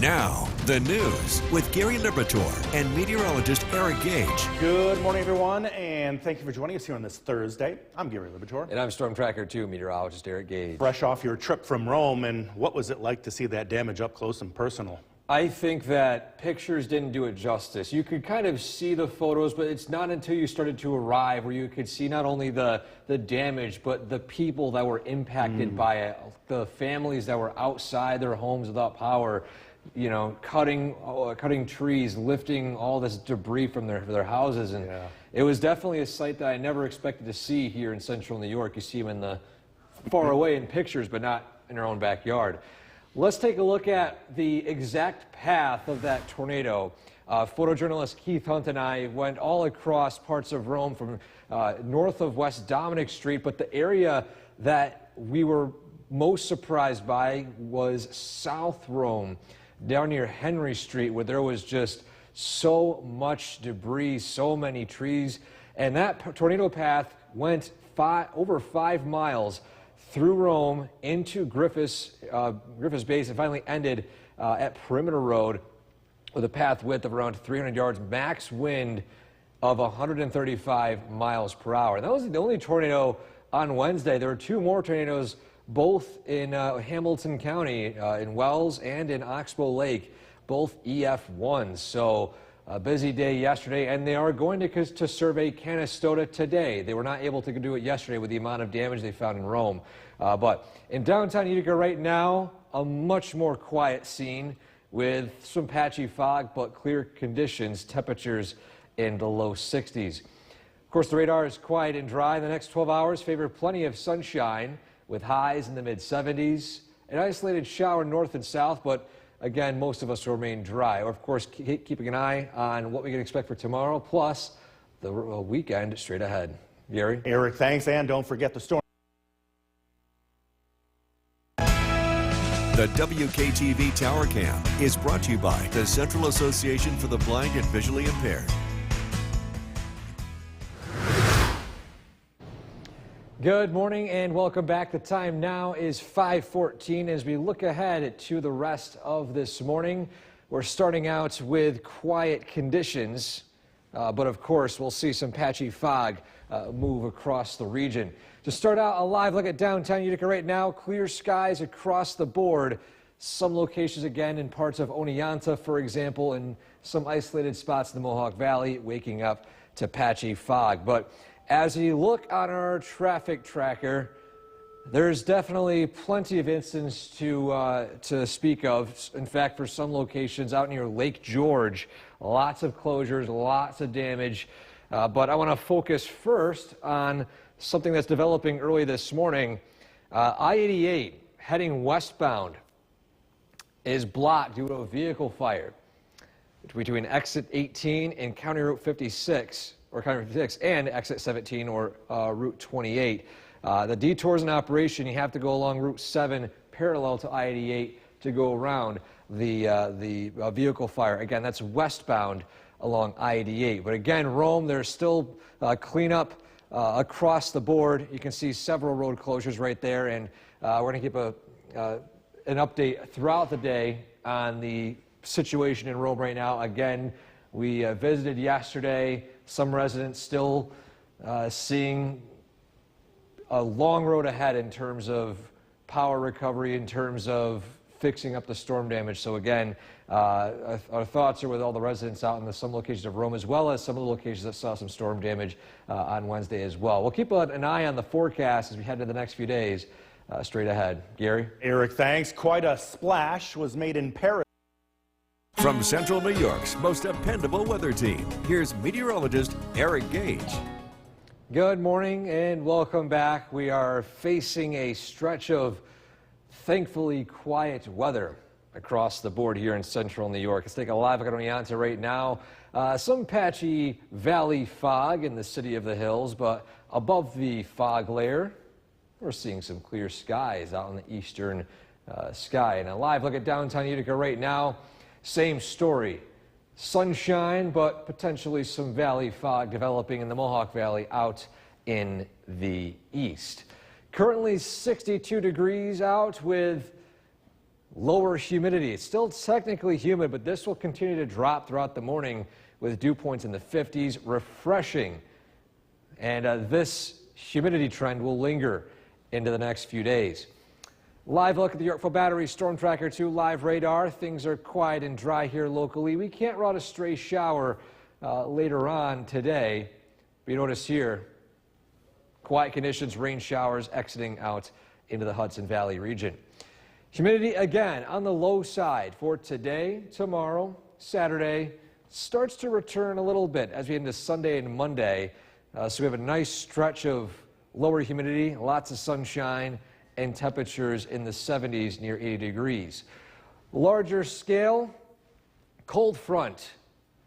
Now, the news with Gary Liberatore and meteorologist Eric Gage. Good morning, everyone, and thank you for joining us here on this Thursday. I'm Gary Liberatore. And I'm Storm Tracker 2 meteorologist Eric Gage. Fresh off your trip from Rome, and what was it like to see that damage up close and personal? I think that pictures didn't do it justice. You could kind of see the photos, but it's not until you started to arrive where you could see not only the damage, but the people that were impacted by it, the families that were outside their homes without power, you know, cutting trees, lifting all this debris from their houses. And it was definitely a sight that I never expected to see here in central New York. You see them in the far away in pictures, but not in our own backyard. Let's take a look at the exact path of that tornado. Photojournalist Keith Hunt and I went all across parts of Rome from north of West Dominic Street, but the area that we were most surprised by was South Rome, down near Henry Street, where there was just so much debris, so many trees, and that tornado path went over 5 miles through Rome into Griffiths Base and finally ended at Perimeter Road with a path width of around 300 yards, max wind of 135 miles per hour. And that was the only tornado on Wednesday. There were 2 more tornadoes, both in Hamilton County, in Wells and in Oxbow Lake, both EF1s. So a busy day yesterday, and they are going to survey Canastota today. They were not able to do it yesterday with the amount of damage they found in Rome. But in downtown Utica right now, a much more quiet scene with some patchy fog, but clear conditions, temperatures in the low 60s. Of course, the radar is quiet and dry. The next 12 hours favor plenty of sunshine with highs in the mid-70s. An isolated shower north and south, but again, most of us will remain dry. Or, of course, keeping an eye on what we can expect for tomorrow, plus the weekend straight ahead. Gary? Eric, thanks, and don't forget the storm. The WKTV Tower Cam is brought to you by the Central Association for the Blind and Visually Impaired. Good morning and welcome back. The time now is 5:14 as we look ahead to the rest of this morning. We're starting out with quiet conditions, but of course we'll see some patchy fog move across the region. To start out, a live look at downtown Utica right now. Clear skies across the board. Some locations again in parts of Oneonta, for example, and some isolated spots in the Mohawk Valley waking up to patchy fog. But as you look on our traffic tracker, there's definitely plenty of incidents to speak of. In fact, for some locations out near Lake George, lots of closures, lots of damage. But I want to focus first on something that's developing early this morning. I-88 heading westbound is blocked due to a vehicle fire between exit 18 and County Route 56. Or County Route 56 and exit 17 or Route 28. The detours in operation, you have to go along Route 7 parallel to I-88 to go around the vehicle fire. Again, that's westbound along I-88. But again, Rome, there's still cleanup across the board. You can see several road closures right there, and we're going to keep an update throughout the day on the situation in Rome right now. Again, we visited yesterday. Some residents still seeing a long road ahead in terms of power recovery, in terms of fixing up the storm damage. So again, our thoughts are with all the residents out in some locations of Rome, as well as some of the locations that saw some storm damage on Wednesday as well. We'll keep an eye on the forecast as we head into the next few days straight ahead. Gary? Eric, thanks. Quite a splash was made in Paris. From Central New York's most dependable weather team, here's meteorologist Eric Gage. Good morning and welcome back. We are facing a stretch of thankfully quiet weather across the board here in central New York. Let's take a live look at Oneonta right now. Some patchy valley fog in the city of the hills, but above the fog layer, we're seeing some clear skies out in the eastern sky. And a live look at downtown Utica right now. Same story. Sunshine, but potentially some valley fog developing in the Mohawk Valley out in the east. Currently 62 degrees out with lower humidity. It's still technically humid, but this will continue to drop throughout the morning with dew points in the 50s, refreshing. And this humidity trend will linger into the next few days. Live look at the Yorkville Battery Storm Tracker 2 live radar. Things are quiet and dry here locally. We can't run a stray shower later on today. But you notice here, quiet conditions, rain showers exiting out into the Hudson Valley region. Humidity again on the low side for today, tomorrow, Saturday. Starts to return a little bit as we head into Sunday and Monday. So we have a nice stretch of lower humidity, lots of sunshine, and temperatures in the 70s near 80 degrees. Larger scale, cold front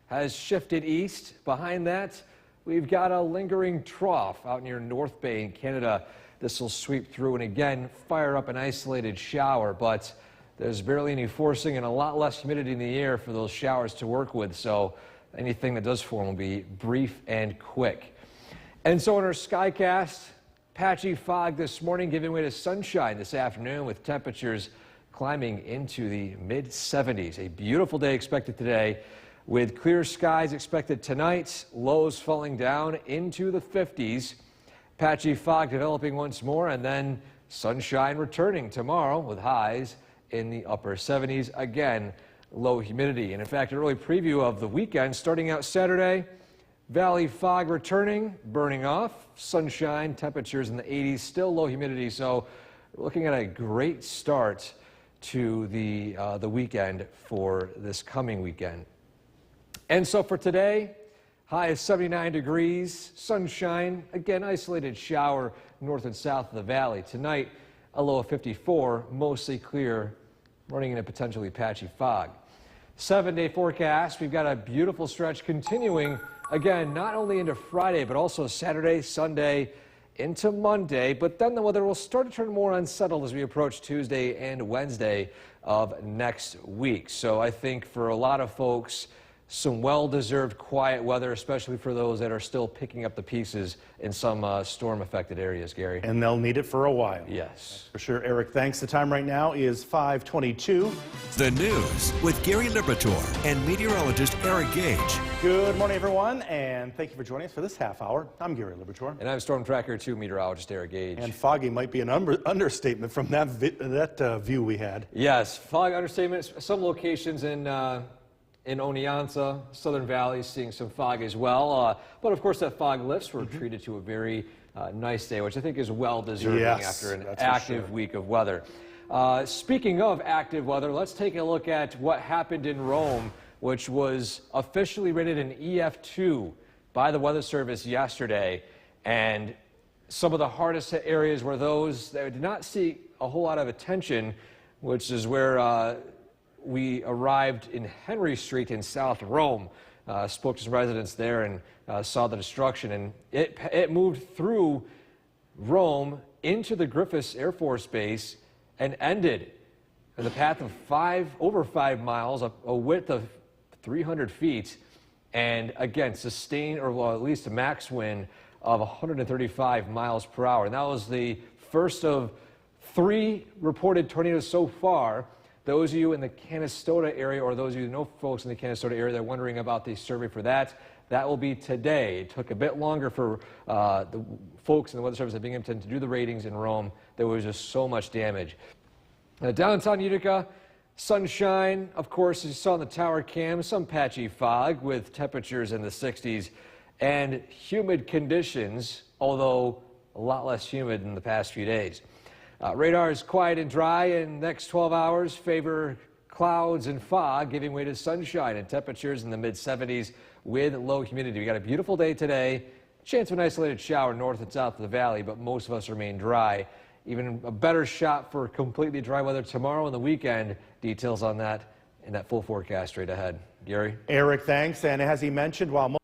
has shifted east. Behind that, we've got a lingering trough out near North Bay in Canada. This will sweep through and again fire up an isolated shower, but there's barely any forcing and a lot less humidity in the air for those showers to work with, so anything that does form will be brief and quick. And so in our Skycast, patchy fog this morning giving way to sunshine this afternoon with temperatures climbing into the mid-70s. A beautiful day expected today with clear skies expected tonight, lows falling down into the 50s. Patchy fog developing once more, and then sunshine returning tomorrow with highs in the upper 70s. Again, low humidity. And in fact, an early preview of the weekend starting out Saturday. Valley fog returning, burning off, sunshine, temperatures in the 80s, still low humidity. So we're looking at a great start to the weekend for this coming weekend. And so for today, high of 79 degrees, sunshine, again, isolated shower north and south of the valley. Tonight, a low of 54, mostly clear, running into potentially patchy fog. 7-day forecast, we've got a beautiful stretch continuing again, not only into Friday, but also Saturday, Sunday, into Monday. But then the weather will start to turn more unsettled as we approach Tuesday and Wednesday of next week. So I think for a lot of folks, some well-deserved quiet weather, especially for those that are still picking up the pieces in some storm-affected areas, Gary. And they'll need it for a while. Yes. For sure, Eric, thanks. The time right now is 5:22. The news with Gary Liberatore and meteorologist Eric Gage. Good morning, everyone, and thank you for joining us for this half hour. I'm Gary Liberatore. And I'm Storm Tracker 2 meteorologist Eric Gage. And foggy might be an understatement from that view we had. Yes, fog understatement. Some locations in Oneonta, Southern Valley, seeing some fog as well. But of course, that fog lifts. We're treated to a very nice day, which I think is well deserving after an active week of weather. Speaking of active weather, let's take a look at what happened in Rome, which was officially rated an EF2 by the Weather Service yesterday. And some of the hardest hit areas were those that did not see a whole lot of attention, which is where we arrived in Henry Street in South Rome. Spoke to some residents there and saw the destruction. And it moved through Rome into the Griffiths Air Force Base and ended in the path of over 5 miles, a width of 300 feet. And again, sustained, or well, at least a max wind of 135 miles per hour. And that was the first of 3 reported tornadoes so far. Those of you in the Canastota area, or those of you who know folks in the Canastota area that are wondering about the survey for that, that will be today. It took a bit longer for the folks in the Weather Service at Binghamton to do the ratings in Rome. There was just so much damage. Downtown Utica, sunshine, of course, as you saw in the tower cam, some patchy fog with temperatures in the 60s and humid conditions, although a lot less humid in the past few days. Radar is quiet and dry, and next 12 hours favor clouds and fog, giving way to sunshine and temperatures in the mid-70s with low humidity. We got a beautiful day today. Chance of an isolated shower north and south of the valley, but most of us remain dry. Even a better shot for completely dry weather tomorrow and the weekend. Details on that in that full forecast straight ahead. Gary? Eric, thanks. And as he mentioned, while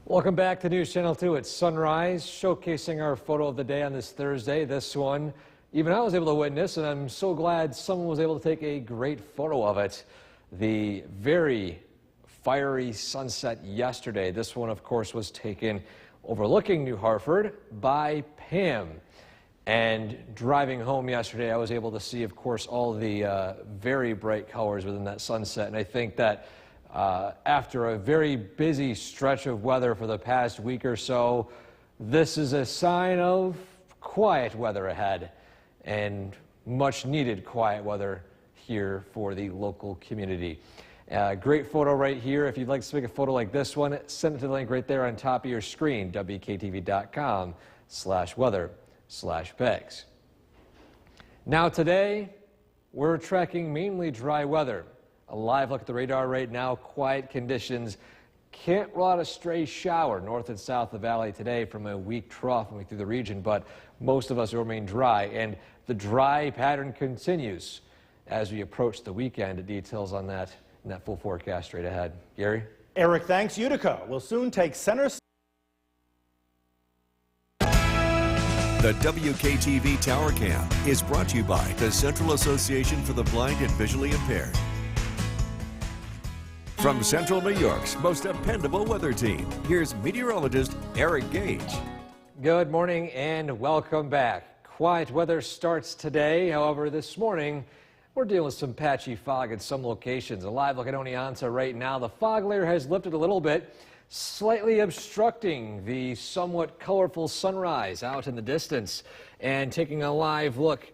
Welcome back to News Channel 2 at sunrise, showcasing our photo of the day on this Thursday. This one, even I was able to witness, and I'm so glad someone was able to take a great photo of it. The very fiery sunset yesterday. This one, of course, was taken overlooking New Hartford by Pam. And driving home yesterday, I was able to see, of course, all the very bright colors within that sunset. And I think that after a very busy stretch of weather for the past week or so, this is a sign of quiet weather ahead, and much needed quiet weather here for the local community. Great photo right here. If you'd like to take a photo like this one, send it to the link right there on top of your screen, wktv.com/weather/Beggs. Now today, we're tracking mainly dry weather. A live look at the radar right now, quiet conditions. Can't rule out a stray shower north and south of the valley today from a weak trough moving through the region, but most of us will remain dry, and the dry pattern continues as we approach the weekend. Details on that in that full forecast straight ahead. Gary? Eric, thanks. Utica will soon take center. The WKTV Tower Cam is brought to you by the Central Association for the Blind and Visually Impaired. From Central New York's most dependable weather team, here's meteorologist Eric Gage. Good morning and welcome back. Quiet weather starts today. However, this morning, we're dealing with some patchy fog at some locations. A live look at Oneonta right now. The fog layer has lifted a little bit, slightly obstructing the somewhat colorful sunrise out in the distance. And taking a live look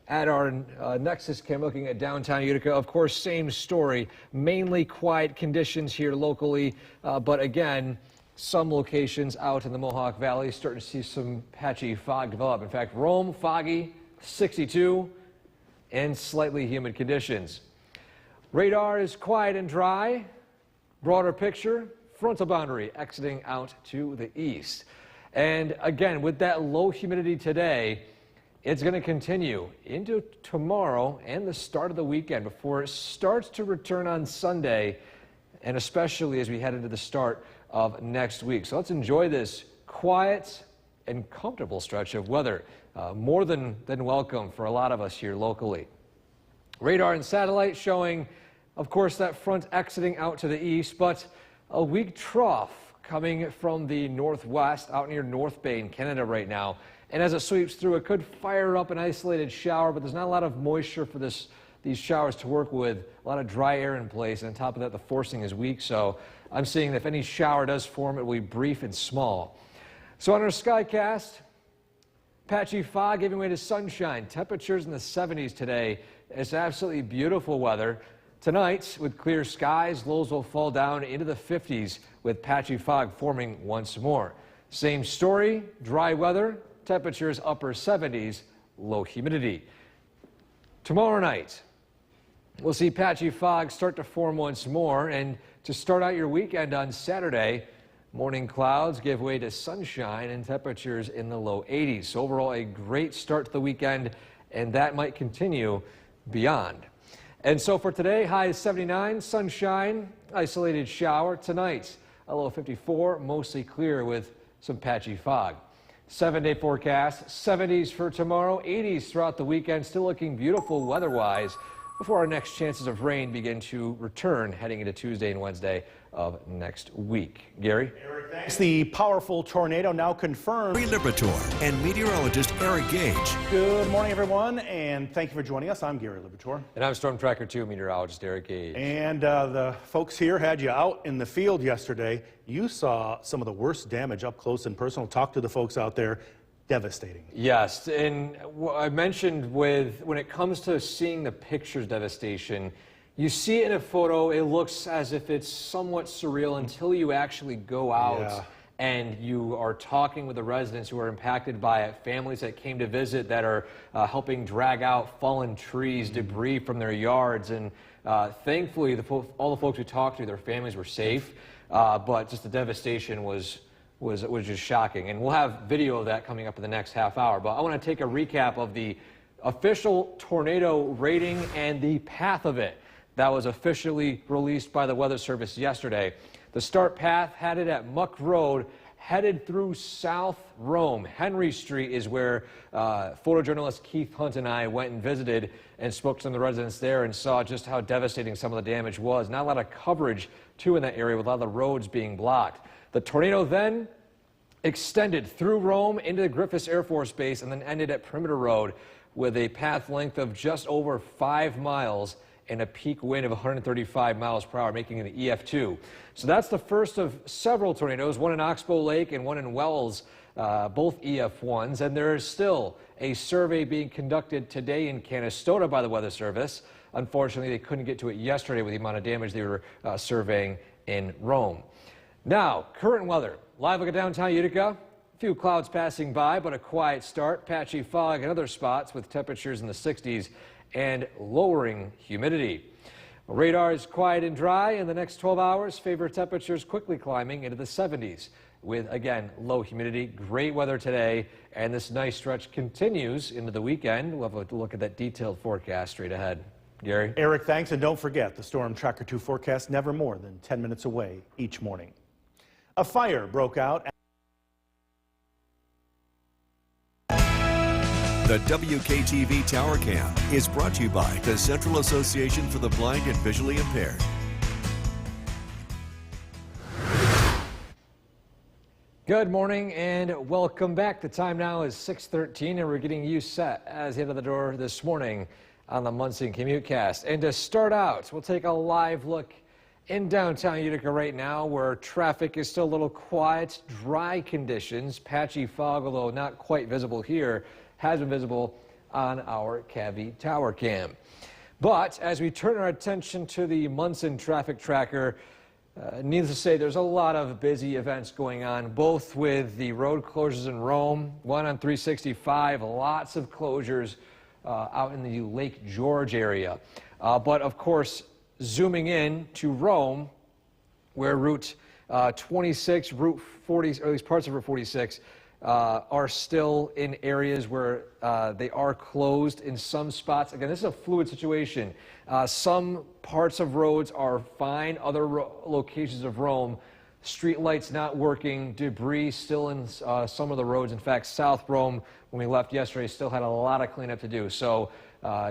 at our Nexus cam looking at downtown Utica, of course, same story. Mainly quiet conditions here locally, but again, some locations out in the Mohawk Valley starting to see some patchy fog develop. In fact, Rome, foggy, 62, and slightly humid conditions. Radar is quiet and dry. Broader picture, frontal boundary exiting out to the east. And again, with that low humidity today, it's going to continue into tomorrow and the start of the weekend before it starts to return on Sunday, and especially as we head into the start of next week. So let's enjoy this quiet and comfortable stretch of weather. More than welcome for a lot of us here locally. Radar and satellite showing, of course, that front exiting out to the east, but a weak trough coming from the northwest out near North Bay in Canada right now. And as it sweeps through, it could fire up an isolated shower, but there's not a lot of moisture for these showers to work with. A lot of dry air in place, and on top of that, the forcing is weak. So I'm seeing that if any shower does form, it will be brief and small. So on our Skycast, patchy fog giving way to sunshine. Temperatures in the 70s today. It's absolutely beautiful weather. Tonight, with clear skies, lows will fall down into the 50s with patchy fog forming once more. Same story, dry weather. Temperatures upper 70s, low humidity. Tomorrow night, we'll see patchy fog start to form once more, and to start out your weekend on Saturday, morning clouds give way to sunshine and temperatures in the low 80s. So overall, a great start to the weekend, and that might continue beyond. And so for today, high is 79, sunshine, isolated shower. Tonight, a low 54, mostly clear with some patchy fog. 7-day forecast, 70s for tomorrow, 80s throughout the weekend, still looking beautiful weather-wise before our next chances of rain begin to return heading into Tuesday and Wednesday of next week. Gary? Eric, thanks. The powerful tornado now confirmed. Gary Liberatore and meteorologist Eric Gage. Good morning, everyone, and thank you for joining us. I'm Gary Liberatore. And I'm Storm Tracker 2 meteorologist Eric Gage. And the folks here had you out in the field yesterday. You saw some of the worst damage up close and personal. Talk to the folks out there. Devastating. Yes, and I mentioned when it comes to seeing the pictures devastation, you see it in a photo, it looks as if it's somewhat surreal until you actually go out and you are talking with the residents who are impacted by it, families that came to visit that are helping drag out fallen trees, debris from their yards, and thankfully all the folks we talked to, their families were safe, but just the devastation was just shocking. And we'll have video of that coming up in the next half hour. But I want to take a recap of the official tornado rating and the path of it that was officially released by the Weather Service yesterday. The start path had it at Muck Road, headed through South Rome. Henry Street is where photojournalist Keith Hunt and I went and visited and spoke to some of the residents there and saw just how devastating some of the damage was. Not a lot of coverage, too, in that area with a lot of the roads being blocked. The tornado then extended through Rome into the Griffiss Air Force Base and then ended at Perimeter Road with a path length of just over 5 miles and a peak wind of 135 miles per hour, making it an EF2. So that's the first of several tornadoes, one in Oxbow Lake and one in Wells, both EF1s. And there is still a survey being conducted today in Canastota by the Weather Service. Unfortunately, they couldn't get to it yesterday with the amount of damage they were surveying in Rome. Now, current weather. Live look at downtown Utica. A few clouds passing by, but a quiet start. Patchy fog in other spots with temperatures in the 60s and lowering humidity. Radar is quiet and dry. In the next 12 hours, favor temperatures quickly climbing into the 70s with, again, low humidity. Great weather today, and this nice stretch continues into the weekend. We'll have a look at that detailed forecast straight ahead. Gary? Eric, thanks, and don't forget the Storm Tracker 2 forecast never more than 10 minutes away each morning. A fire broke out. The WKTV Tower Cam is brought to you by the Central Association for the Blind and Visually Impaired. Good morning and welcome back. The time now is 6:13 and we're getting you set as you head to the door this morning on the Munson CommuteCast. And to start out, we'll take a live look in downtown Utica right now, where traffic is still a little quiet, dry conditions, patchy fog, although not quite visible here, has been visible on our KV Tower Cam. But as we turn our attention to the Munson traffic tracker, needless to say, there's a lot of busy events going on, both with the road closures in Rome, one on 365, lots of closures out in the Lake George area. But of course, zooming in to Rome, where Route 26, Route 40, or at least parts of Route 46, are still in areas where they are closed in some spots. Again, this is a fluid situation. Some parts of roads are fine. Other locations of Rome, street lights not working, debris still in some of the roads. In fact, South Rome, when we left yesterday, still had a lot of cleanup to do. So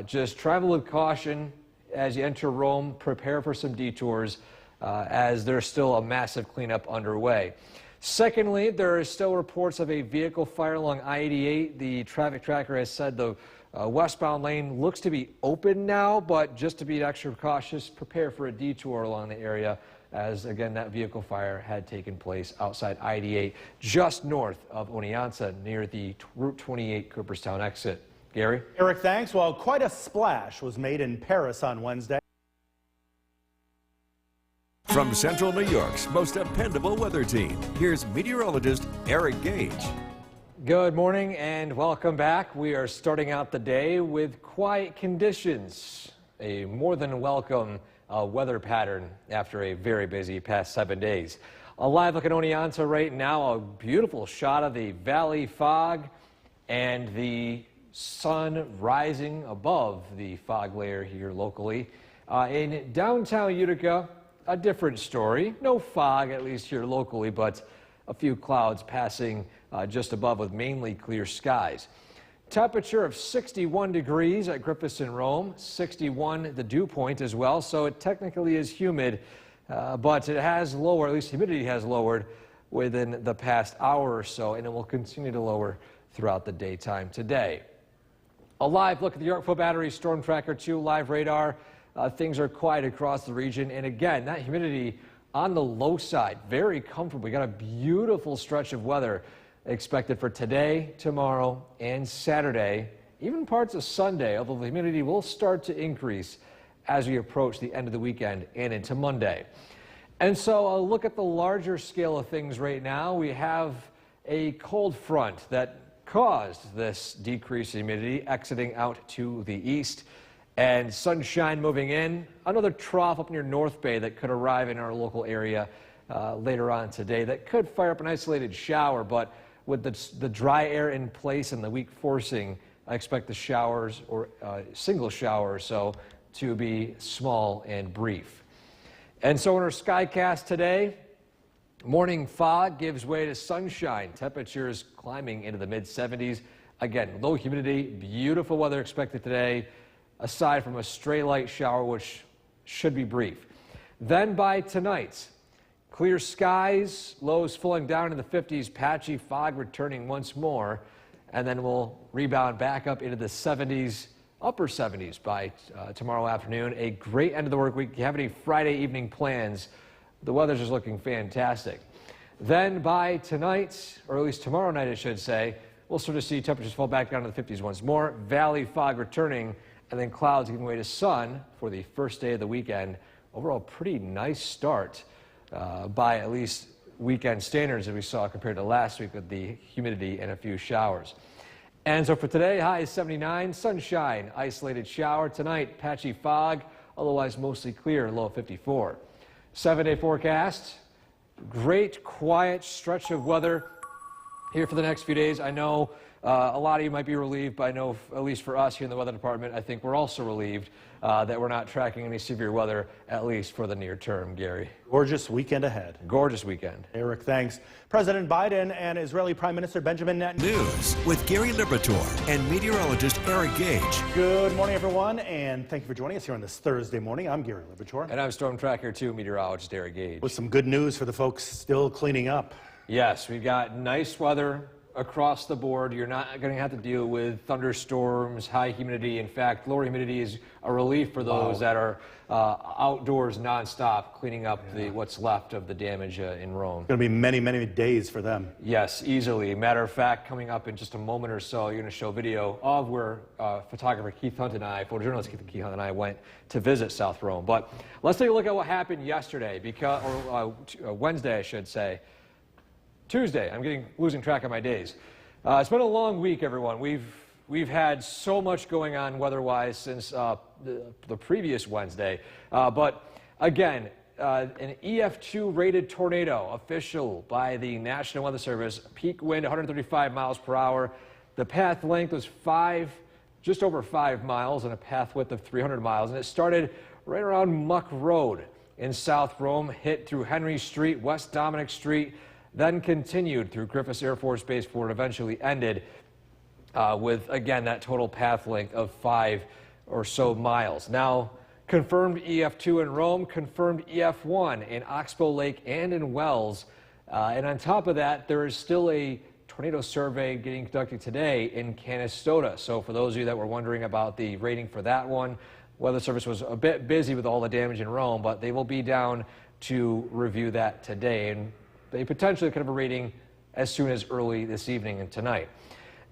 just travel with caution as you enter Rome. Prepare for some detours as there's still a massive cleanup underway. Secondly, there are still reports of a vehicle fire along I-88. The traffic tracker has said the westbound lane looks to be open now, but just to be extra cautious, prepare for a detour along the area, as again that vehicle fire had taken place outside I-88 just north of Oneonta near the Route 28 Cooperstown exit. Gary? Eric, thanks. Well, quite a splash was made in Paris on Wednesday. From Central New York's most dependable weather team, here's meteorologist Eric Gage. Good morning and welcome back. We are starting out the day with quiet conditions, a more than welcome weather pattern after a very busy past 7 days. A live look at Oneonta right now, a beautiful shot of the valley fog and the sun rising above the fog layer here locally. In downtown Utica, a different story. No fog, at least here locally, but a few clouds passing just above with mainly clear skies. Temperature of 61 degrees at Griffiss and Rome, 61 the dew point as well, so it technically is humid, but it has lowered, at least humidity has lowered within the past hour or so, and it will continue to lower throughout the daytime today. A live look at the York Battery Storm Tracker 2 live radar. Things are quiet across the region, and again, that humidity on the low side, very comfortable. We got a beautiful stretch of weather expected for today, tomorrow, and Saturday, even parts of Sunday, although the humidity will start to increase as we approach the end of the weekend and into Monday. And so a look at the larger scale of things right now. We have a cold front that caused this decrease in humidity exiting out to the east, and sunshine moving in. Another trough up near North Bay that could arrive in our local area later on today that could fire up an isolated shower, but with the dry air in place and the weak forcing, I expect the showers, or single shower or so, to be small and brief. And so in our skycast today, morning fog gives way to sunshine. Temperatures climbing into the mid-70s. Again, low humidity, beautiful weather expected today, aside from a stray light shower, which should be brief. Then by tonight, Clear skies, lows falling down in the 50s, patchy fog returning once more, and then we'll rebound back up into the 70s, upper 70s by tomorrow afternoon. A great end of the work week. If you have any Friday evening plans, the weather's just looking fantastic. Then by tonight, or at least tomorrow night I should say, we'll sort of see temperatures fall back down to the 50s once more, valley fog returning, and then clouds giving way to sun for the first day of the weekend. Overall, pretty nice start by at least weekend standards that we saw compared to last week with the humidity and a few showers. And so for today, high is 79, sunshine, isolated shower. Tonight, patchy fog, otherwise mostly clear, low 54. 7-day forecast, great quiet stretch of weather here for the next few days. I know a lot of you might be relieved, but I know at least for us here in the weather department, I think we're also relieved that we're not tracking any severe weather, at least for the near term, Gary. Gorgeous weekend ahead. Gorgeous weekend. Eric, thanks. President Biden and Israeli Prime Minister Benjamin Netanyahu. News with Gary Liberatore and meteorologist Eric Gage. Good morning, everyone, and thank you for joining us here on this Thursday morning. I'm Gary Liberatore. And I'm Storm Tracker 2 meteorologist Eric Gage. With some good news for the folks still cleaning up. Yes, we've got nice weather across the board. You're not going to have to deal with thunderstorms, high humidity. In fact, lower humidity is a relief for those that are outdoors nonstop, cleaning up what's left of the damage in Rome. Going to be many, many days for them. Yes, easily. Matter of fact, coming up in just a moment or so, you're going to show video of where photographer Keith Hunt and I, photojournalist Keith Hunt and I, went to visit South Rome. But let's take a look at what happened yesterday, or Wednesday, I should say. Tuesday. I'm losing track of my days. It's been a long week, everyone. We've had so much going on weather-wise since the previous Wednesday. But again, an EF2 rated tornado, official by the National Weather Service. Peak wind 135 miles per hour. The path length was just over 5 miles, and a path width of 300 miles. And it started right around Muck Road in South Rome, hit through Henry Street, West Dominic Street, then continued through Griffiths Air Force Base before it eventually ended with, again, that total path length of 5 or so miles. Now, confirmed EF2 in Rome, confirmed EF1 in Oxbow Lake and in Wells. And on top of that, there is still a tornado survey getting conducted today in Canastota. So for those of you that were wondering about the rating for that one, Weather Service was a bit busy with all the damage in Rome, but they will be down to review that today. And they potentially could have a rating as soon as early this evening and tonight.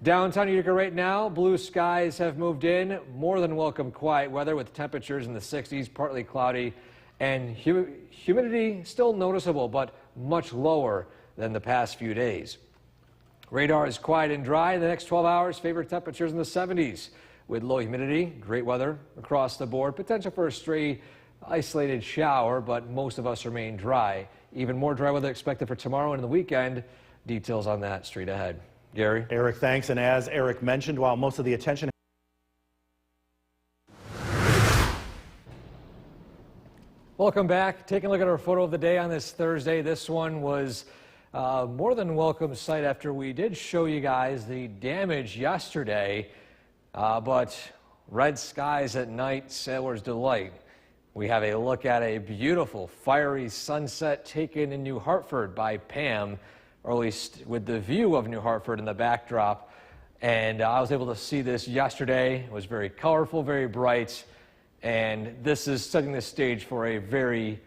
Downtown Utica right now, blue skies have moved in. More than welcome quiet weather with temperatures in the 60s, partly cloudy, and humidity still noticeable, but much lower than the past few days. Radar is quiet and dry. In the next 12 hours, favorite temperatures in the 70s with low humidity. Great weather across the board. Potential for a stray isolated shower, but most of us remain dry. Even more dry weather expected for tomorrow and the weekend. Details on that straight ahead. Gary? Eric, thanks. And as Eric mentioned, while most of the attention... Welcome back. Taking a look at our photo of the day on this Thursday. This one was more than welcome sight after we did show you guys the damage yesterday. But red skies at night, sailor's delight. We have a look at a beautiful fiery sunset taken in New Hartford by Pam, or at least with the view of New Hartford in the backdrop. And I was able to see this yesterday. It was very colorful, very bright. And this is setting the stage for a very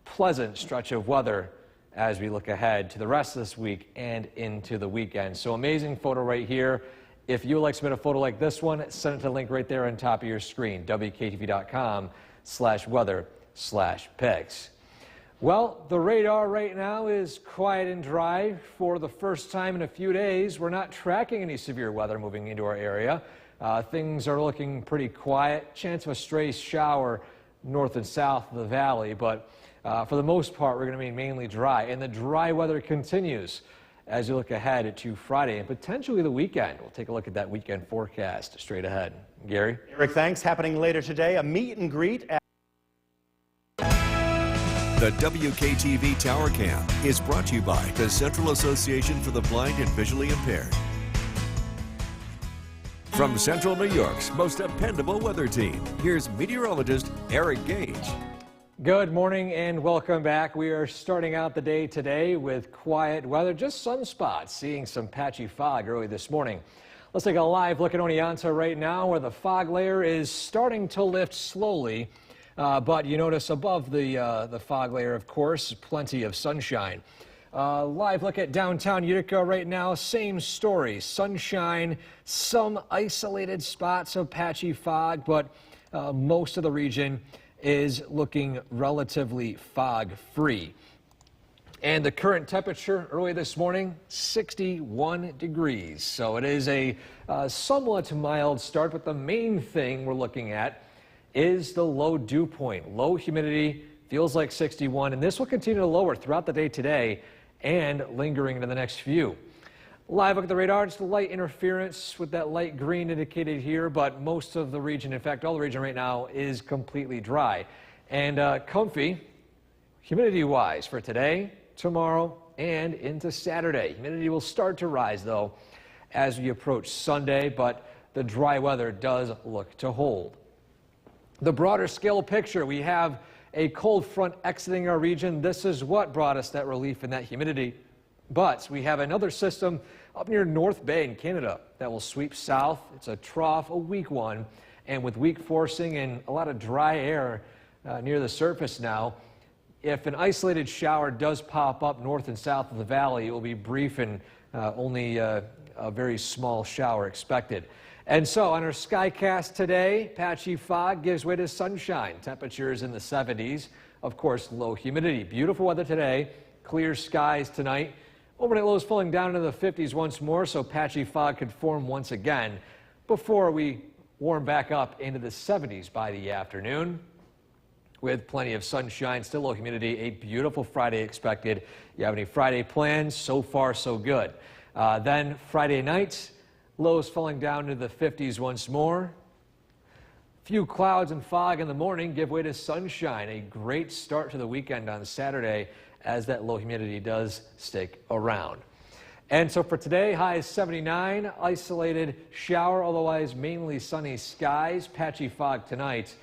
pleasant stretch of weather as we look ahead to the rest of this week and into the weekend. So amazing photo right here. If you would like to submit a photo like this one, send it to the link right there on top of your screen, WKTV.com/weather/pics. Well, the radar right now is quiet and dry for the first time in a few days. We're not tracking any severe weather moving into our area. Things are looking pretty quiet. Chance of a stray shower north and south of the valley, but for the most part, we're going to be mainly dry. And the dry weather continues as you look ahead to Friday and potentially the weekend. We'll take a look at that weekend forecast straight ahead. Gary? Eric, thanks. Happening later today, a meet and greet at... The WKTV Tower Cam is brought to you by the Central Association for the Blind and Visually Impaired. From Central New York's most dependable weather team, here's meteorologist Eric Gage. Good morning and welcome back. We are starting out the day today with quiet weather, just sunspots, seeing some patchy fog early this morning. Let's take a live look at Oneonta right now, where the fog layer is starting to lift slowly. But you notice above the fog layer, of course, plenty of sunshine. Live look at downtown Utica right now, same story. Sunshine, some isolated spots of patchy fog, but most of the region is looking relatively fog-free. And the current temperature early this morning, 61 degrees. So it is a somewhat mild start, but the main thing we're looking at is the low dew point. Low humidity feels like 61, and this will continue to lower throughout the day today and lingering into the next few. Live look at the radar, just a light interference with that light green indicated here, but most of the region, in fact, all the region right now is completely dry and comfy humidity-wise for today, tomorrow, and into Saturday. Humidity will start to rise, though, as we approach Sunday, but the dry weather does look to hold. The broader scale picture, we have a cold front exiting our region. This is what brought us that relief in that humidity. But we have another system up near North Bay in Canada that will sweep south. It's a trough, a weak one, and with weak forcing and a lot of dry air near the surface now, if an isolated shower does pop up north and south of the valley, it will be brief and only a very small shower expected. And so on our Skycast today, patchy fog gives way to sunshine. Temperatures in the 70s. Of course, low humidity. Beautiful weather today. Clear skies tonight. Overnight lows falling down into the 50s once more, so patchy fog could form once again before we warm back up into the 70s by the afternoon. With plenty of sunshine, still low humidity, a beautiful Friday expected. You have any Friday plans? So far, so good. Then Friday night, lows falling down to the 50s once more. Few clouds and fog in the morning give way to sunshine. A great start to the weekend on Saturday as that low humidity does stick around. And so for today, high is 79, isolated shower, otherwise mainly sunny skies, patchy fog tonight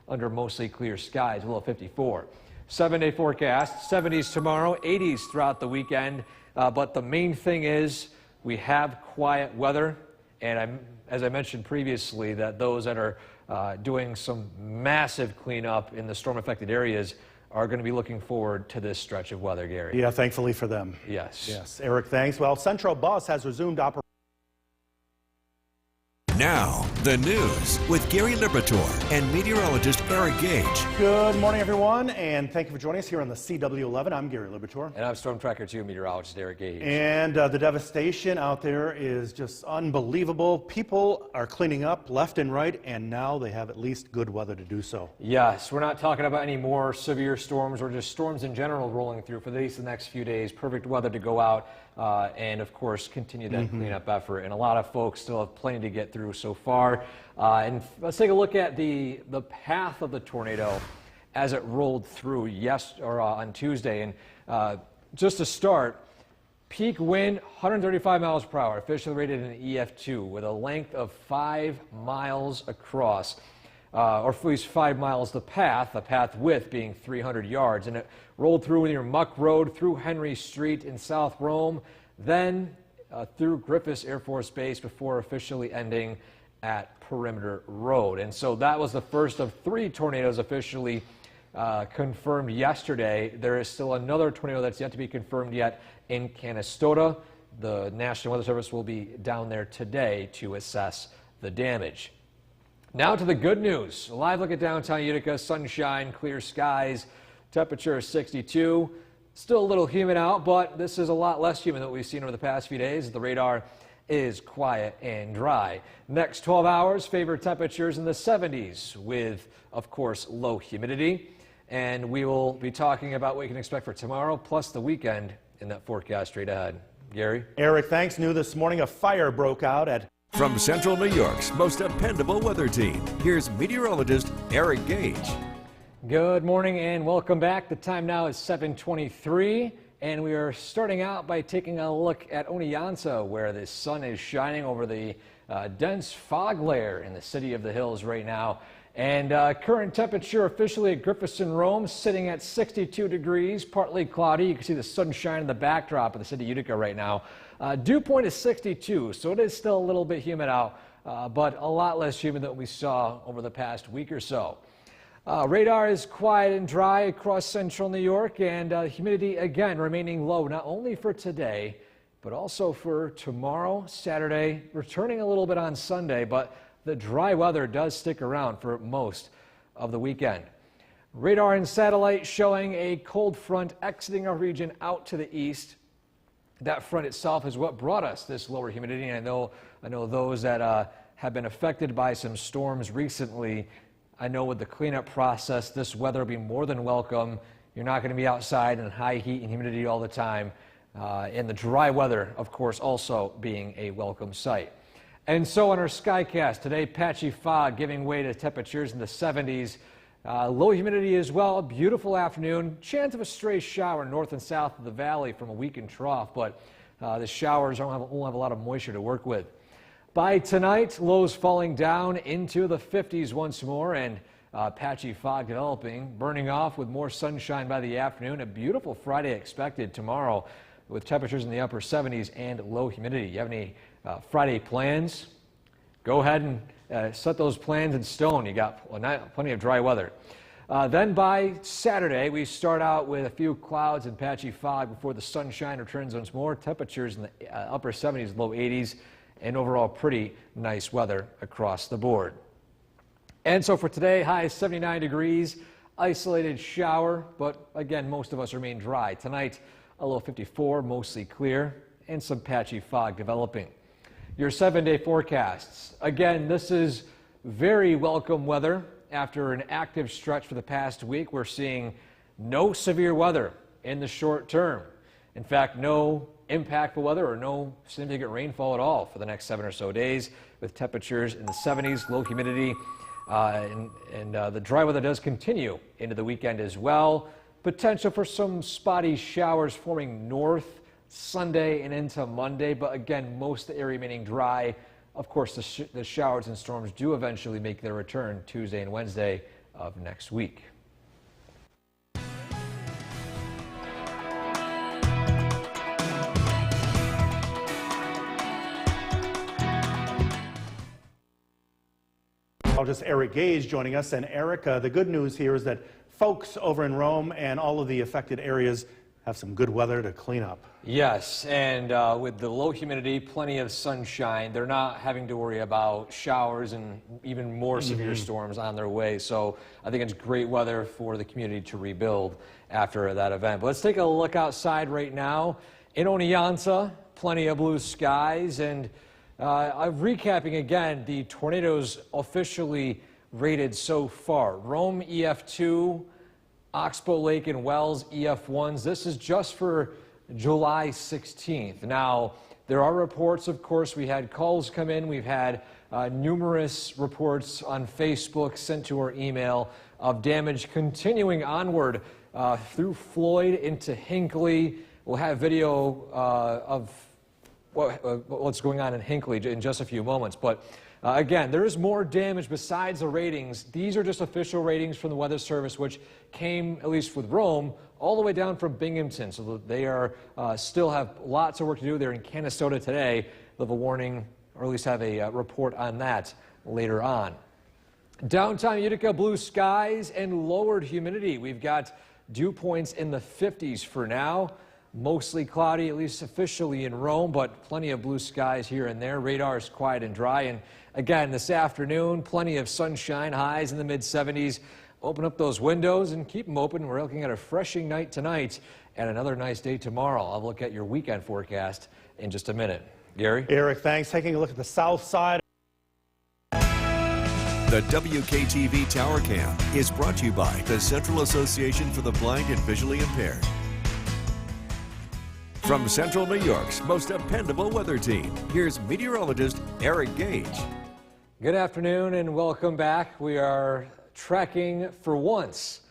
under mostly clear skies, a little 54. 7-day forecast, 70s tomorrow, 80s throughout the weekend. But the main thing is we have quiet weather. And as I mentioned previously, that those that are doing some massive cleanup in the storm-affected areas are going to be looking forward to this stretch of weather, Gary. Yeah, thankfully for them. Yes. Yes. Eric, thanks. Well, Central Bus has resumed operation. Now, the news with Gary Liberatore and meteorologist Eric Gage. Good morning, everyone, and thank you for joining us here on the CW11. I'm Gary Liberatore. And I'm Storm Tracker 2 meteorologist Eric Gage. And the devastation out there is just unbelievable. People are cleaning up left and right, and now they have at least good weather to do so. Yes, we're not talking about any more severe storms or just storms in general rolling through for the next few days. Perfect weather to go out and, of course, continue that cleanup effort. And a lot of folks still have plenty to get through so far. And let's take a look at the path of the tornado as it rolled through on Tuesday. And just to start, peak wind 135 miles per hour, officially rated an EF2 with a length of 5 miles across, or at least 5 miles the path width being 300 yards. And it rolled through near Muck Road, through Henry Street in South Rome, then through Griffiths Air Force Base before officially ending at Perimeter Road. And so that was the first of 3 tornadoes officially confirmed yesterday. There is still another tornado that's yet to be confirmed yet in Canastota. The National Weather Service will be down there today to assess the damage. Now to the good news. A live look at downtown Utica. Sunshine, clear skies, temperature 62. Still a little humid out, but this is a lot less humid than we've seen over the past few days. The radar is quiet and dry. Next 12 hours favor temperatures in the 70s with, of course, low humidity. And we will be talking about what you can expect for tomorrow, plus the weekend in that forecast straight ahead. Gary? Eric, thanks. New this morning, a fire broke out at... From Central New York's most dependable weather team, here's meteorologist Eric Gage. Good morning and welcome back. The time now is 7:23, and we are starting out by taking a look at Oneonta, where the sun is shining over the dense fog layer in the city of the hills right now. And current temperature officially at Griffinson, Rome, sitting at 62 degrees, partly cloudy. You can see the sunshine in the backdrop of the city of Utica right now. Dew point is 62, so it is still a little bit humid out, but a lot less humid than we saw over the past week or so. Radar is quiet and dry across central New York, and humidity again remaining low, not only for today, but also for tomorrow, Saturday, returning a little bit on Sunday, but the dry weather does stick around for most of the weekend. Radar and satellite showing a cold front exiting our region out to the east. That front itself is what brought us this lower humidity. And I know those that have been affected by some storms recently. I know with the cleanup process, this weather will be more than welcome. You're not going to be outside in high heat and humidity all the time. And the dry weather, of course, also being a welcome sight. And so on our Skycast today, patchy fog giving way to temperatures in the 70s. Low humidity as well. A beautiful afternoon. Chance of a stray shower north and south of the valley from a weakened trough, but the showers won't have a lot of moisture to work with. By tonight, lows falling down into the 50s once more, and patchy fog developing, burning off with more sunshine by the afternoon. A beautiful Friday expected tomorrow with temperatures in the upper 70s and low humidity. You have any Friday plans? Go ahead and set those plans in stone. You got plenty of dry weather. Then by Saturday, we start out with a few clouds and patchy fog before the sunshine returns once more. Temperatures in the upper 70s, low 80s, and overall pretty nice weather across the board. And so for today, high 79 degrees, isolated shower, but again, most of us remain dry. Tonight, a low 54, mostly clear, and some patchy fog developing. Your 7-day forecasts. Again, this is very welcome weather. After an active stretch for the past week, we're seeing no severe weather in the short term. In fact, no impactful weather or no significant rainfall at all for the next 7 or so days, with temperatures in the 70s, low humidity, and the dry weather does continue into the weekend as well. Potential for some spotty showers forming north Sunday and into Monday, but again, most of the area remaining dry. Of course, the showers and storms do eventually make their return Tuesday and Wednesday of next week. Just Eric Gage joining us. And Eric, the good news here is that folks over in Rome and all of the affected areas have some good weather to clean up. Yes, and with the low humidity, plenty of sunshine, they're not having to worry about showers and even more severe storms on their way. So I think it's great weather for the community to rebuild after that event. But let's take a look outside right now. In Oneonta, plenty of blue skies, and I'm recapping again the tornadoes officially rated so far. Rome EF2, Oxbow Lake and Wells EF1s. This is just for July 16th. Now, there are reports, of course, we had calls come in. We've had numerous reports on Facebook sent to our email of damage continuing onward through Floyd into Hinckley. We'll have video of what's going on in Hinckley in just a few moments. But again, there is more damage besides the ratings. These are just official ratings from the Weather Service, which came, at least with Rome, all the way down from Binghamton. So they are still have lots of work to do. They're in Canastota today. They'll have a warning, or at least have a report on that later on. Downtown Utica, blue skies and lowered humidity. We've got dew points in the 50s for now. Mostly cloudy, at least officially in Rome, but plenty of blue skies here and there. Radar is quiet and dry. And again, this afternoon, plenty of sunshine, highs in the mid-70s. Open up those windows and keep them open. We're looking at a refreshing night tonight and another nice day tomorrow. I'll look at your weekend forecast in just a minute. Gary? Eric, thanks. Taking a look at the south side. The WKTV Tower Cam is brought to you by the Central Association for the Blind and Visually Impaired. From Central New York's most dependable weather team, here's meteorologist Eric Gage. Good afternoon and welcome back. We are tracking, for once,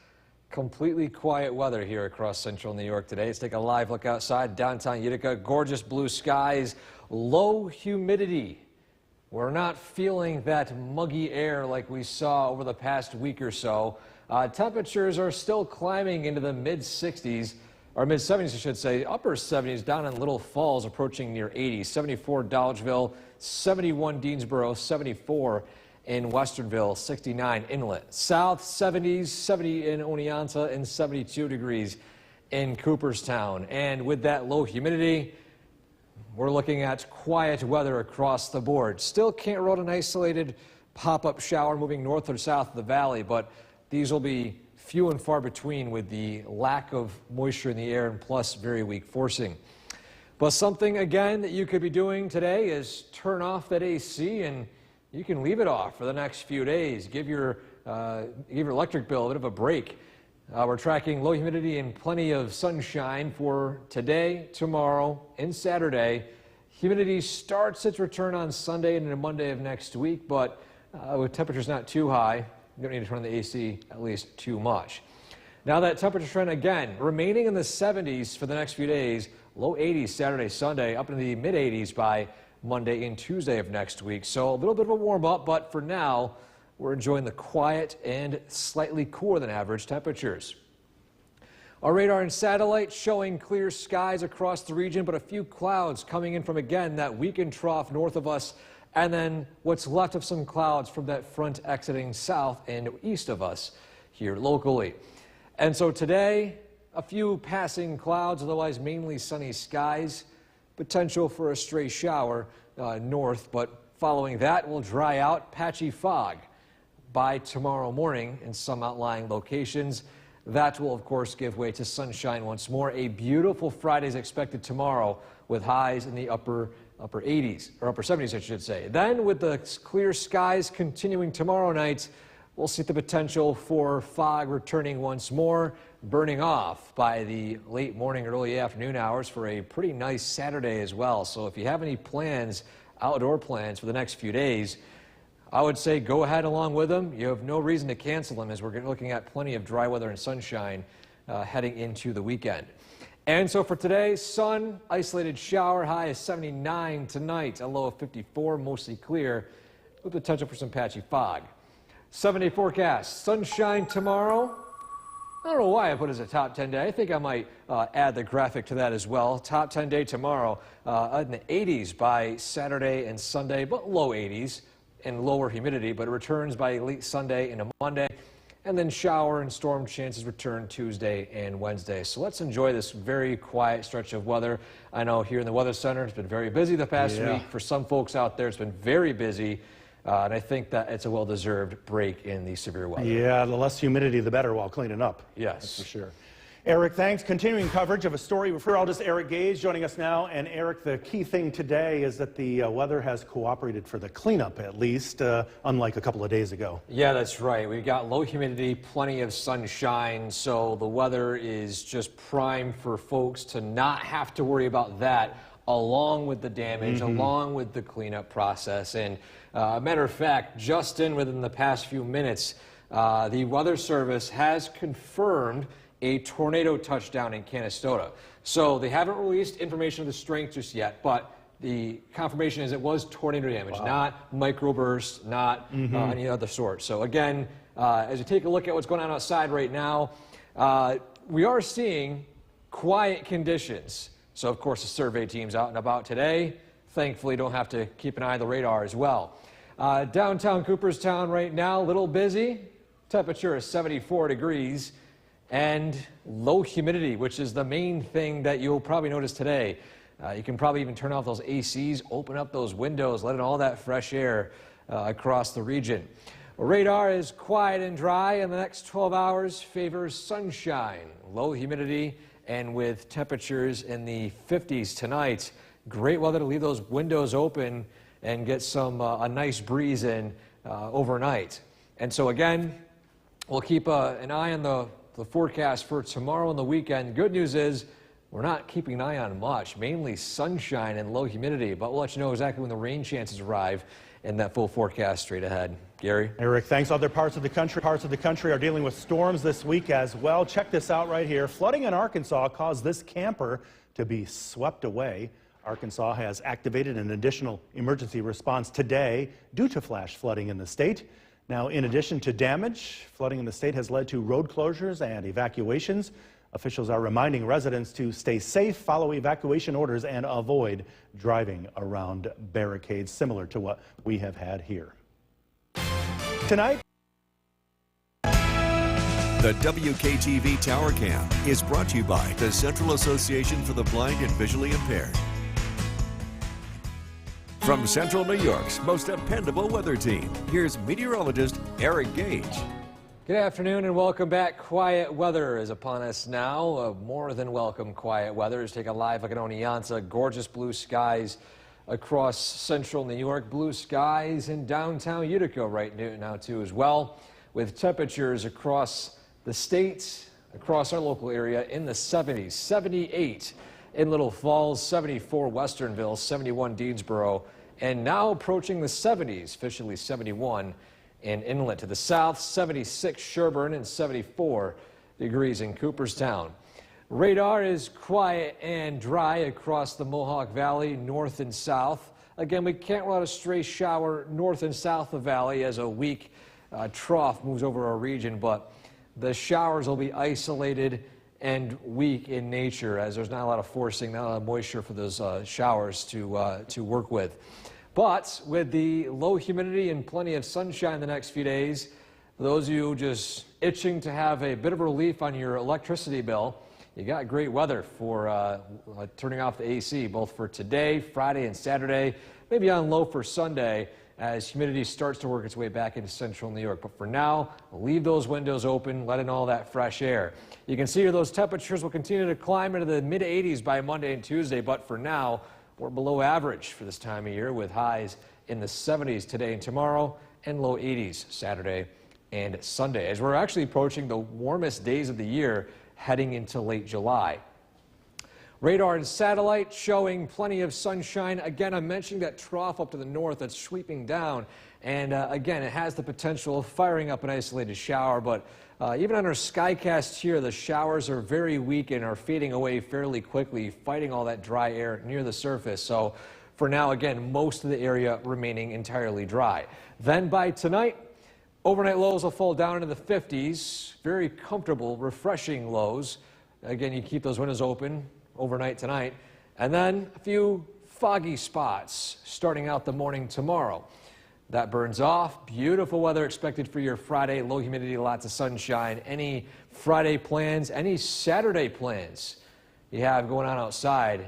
completely quiet weather here across Central New York today. Let's take a live look outside downtown Utica. Gorgeous blue skies, low humidity. We're not feeling that muggy air like we saw over the past week or so. Temperatures are still climbing into the mid-60s, or mid-70s, I should say, upper 70s down in Little Falls, approaching near 80. 74 Dolgeville, 71 Deansboro, 74 in Westernville, 69 Inlet. South 70s, 70 in Oneonta, and 72 degrees in Cooperstown. And with that low humidity, we're looking at quiet weather across the board. Still can't rule out an isolated pop-up shower moving north or south of the valley, but these will be few and far between with the lack of moisture in the air and plus very weak forcing. But something, again, that you could be doing today is turn off that AC, and you can leave it off for the next few days. Give your electric bill a bit of a break. We're tracking low humidity and plenty of sunshine for today, tomorrow, and Saturday. Humidity starts its return on Sunday and into Monday of next week, but with temperatures not too high, you don't need to turn on the AC at least too much. Now that temperature trend again remaining in the 70s for the next few days, low 80s Saturday, Sunday, up into the mid 80s by Monday and Tuesday of next week. So a little bit of a warm up, but for now, we're enjoying the quiet and slightly cooler than average temperatures. Our radar and satellite showing clear skies across the region, but a few clouds coming in from, again, that weakened trough north of us, and then what's left of some clouds from that front exiting south and east of us here locally. And so today, a few passing clouds, otherwise mainly sunny skies, potential for a stray shower north, but following that will dry out, patchy fog by tomorrow morning in some outlying locations. That will, of course, give way to sunshine once more. A beautiful Friday is expected tomorrow with highs in the upper 80s, or upper 70s, I should say. Then, with the clear skies continuing tomorrow night, we'll see the potential for fog returning once more, burning off by the late morning, early afternoon hours for a pretty nice Saturday as well. So if you have any plans, outdoor plans for the next few days, I would say go ahead along with them. You have no reason to cancel them, as we're looking at plenty of dry weather and sunshine heading into the weekend. And so for today, sun, isolated shower, high of 79 tonight, a low of 54, mostly clear, with potential for some patchy fog. 7-day forecast, sunshine tomorrow. I don't know why I put it as a top 10 day. I think I might add the graphic to that as well. Top 10 day tomorrow in the 80s by Saturday and Sunday, but low 80s. And lower humidity, but it returns by late Sunday into Monday, and then shower and storm chances return Tuesday and Wednesday. So let's enjoy this very quiet stretch of weather. I know here in the Weather Center it's been very busy the past week. For some folks out there, it's been very busy, and I think that it's a well-deserved break in the severe weather. Yeah, the less humidity, the better while cleaning up. Yes. That's for sure. Eric, thanks. Continuing coverage of a story. Meteorologist Eric Gage joining us now. And Eric, the key thing today is that the weather has cooperated for the cleanup, at least, unlike a couple of days ago. Yeah, that's right. We've got low humidity, plenty of sunshine, so the weather is just prime for folks to not have to worry about that, along with the damage, along with the cleanup process. And matter of fact, just within the past few minutes, the Weather Service has confirmed a tornado touchdown in Canastota. So they haven't released information of the strength just yet, but the confirmation is it was tornado damage, not microbursts, not any other sort. So again, as you take a look at what's going on outside right now, we are seeing quiet conditions. So of course the survey team's out and about today. Thankfully don't have to keep an eye on the radar as well. Downtown Cooperstown right now, a little busy. Temperature is 74 degrees. And low humidity, which is the main thing that you'll probably notice today. You can probably even turn off those ACs, open up those windows, let in all that fresh air across the region. Radar is quiet and dry, and the next 12 hours favors sunshine, low humidity, and with temperatures in the 50s tonight. Great weather to leave those windows open and get some a nice breeze in overnight. And so again, we'll keep an eye on the forecast for tomorrow and the weekend. Good news is we're not keeping an eye on much, mainly sunshine and low humidity, but we'll let you know exactly when the rain chances arrive in that full forecast straight ahead. Gary? Eric, thanks. Other parts of the country are dealing with storms this week as well. Check this out right here. Flooding in Arkansas caused this camper to be swept away. Arkansas has activated an additional emergency response today due to flash flooding in the state. Now, in addition to damage, flooding in the state has led to road closures and evacuations. Officials are reminding residents to stay safe, follow evacuation orders, and avoid driving around barricades similar to what we have had here. Tonight, The WKTV Tower Cam is brought to you by the Central Association for the Blind and Visually Impaired. From Central New York's most dependable weather team, here's meteorologist Eric Gage. Good afternoon and welcome back. Quiet weather is upon us now. More than welcome quiet weather. Let's take a live look at Oneonta. Gorgeous blue skies across central New York. Blue skies in downtown Utica right now too as well, with temperatures across the state, across our local area in the 70s. 78 in Little Falls, 74 Westernville, 71 Deansboro, and now approaching the 70s, officially 71 in Inlet. To the south, 76 Sherburne and 74 degrees in Cooperstown. Radar is quiet and dry across the Mohawk Valley, north and south. Again, we can't rule out a stray shower north and south of the valley as a weak trough moves over our region, but the showers will be isolated and weak in nature, as there's not a lot of forcing, not a lot of moisture for those showers to work with. But with the low humidity and plenty of sunshine the next few days, for those of you just itching to have a bit of relief on your electricity bill, you got great weather for turning off the AC, both for today, Friday, and Saturday, maybe on low for Sunday, as humidity starts to work its way back into central New York. But for now, leave those windows open, let in all that fresh air. You can see here those temperatures will continue to climb into the mid-80s by Monday and Tuesday, but for now, we're below average for this time of year, with highs in the 70s today and tomorrow and low 80s Saturday and Sunday, as we're actually approaching the warmest days of the year heading into late July. Radar and satellite showing plenty of sunshine. Again, I'm mentioning that trough up to the north that's sweeping down. And again, it has the potential of firing up an isolated shower. But even on our Skycast here, the showers are very weak and are fading away fairly quickly, fighting all that dry air near the surface. So for now, again, most of the area remaining entirely dry. Then by tonight, overnight lows will fall down into the 50s. Very comfortable, refreshing lows. Again, you keep those windows open overnight tonight, and then a few foggy spots starting out the morning tomorrow. That burns off. Beautiful weather expected for your Friday. Low humidity, lots of sunshine. Any Friday plans, any Saturday plans you have going on outside,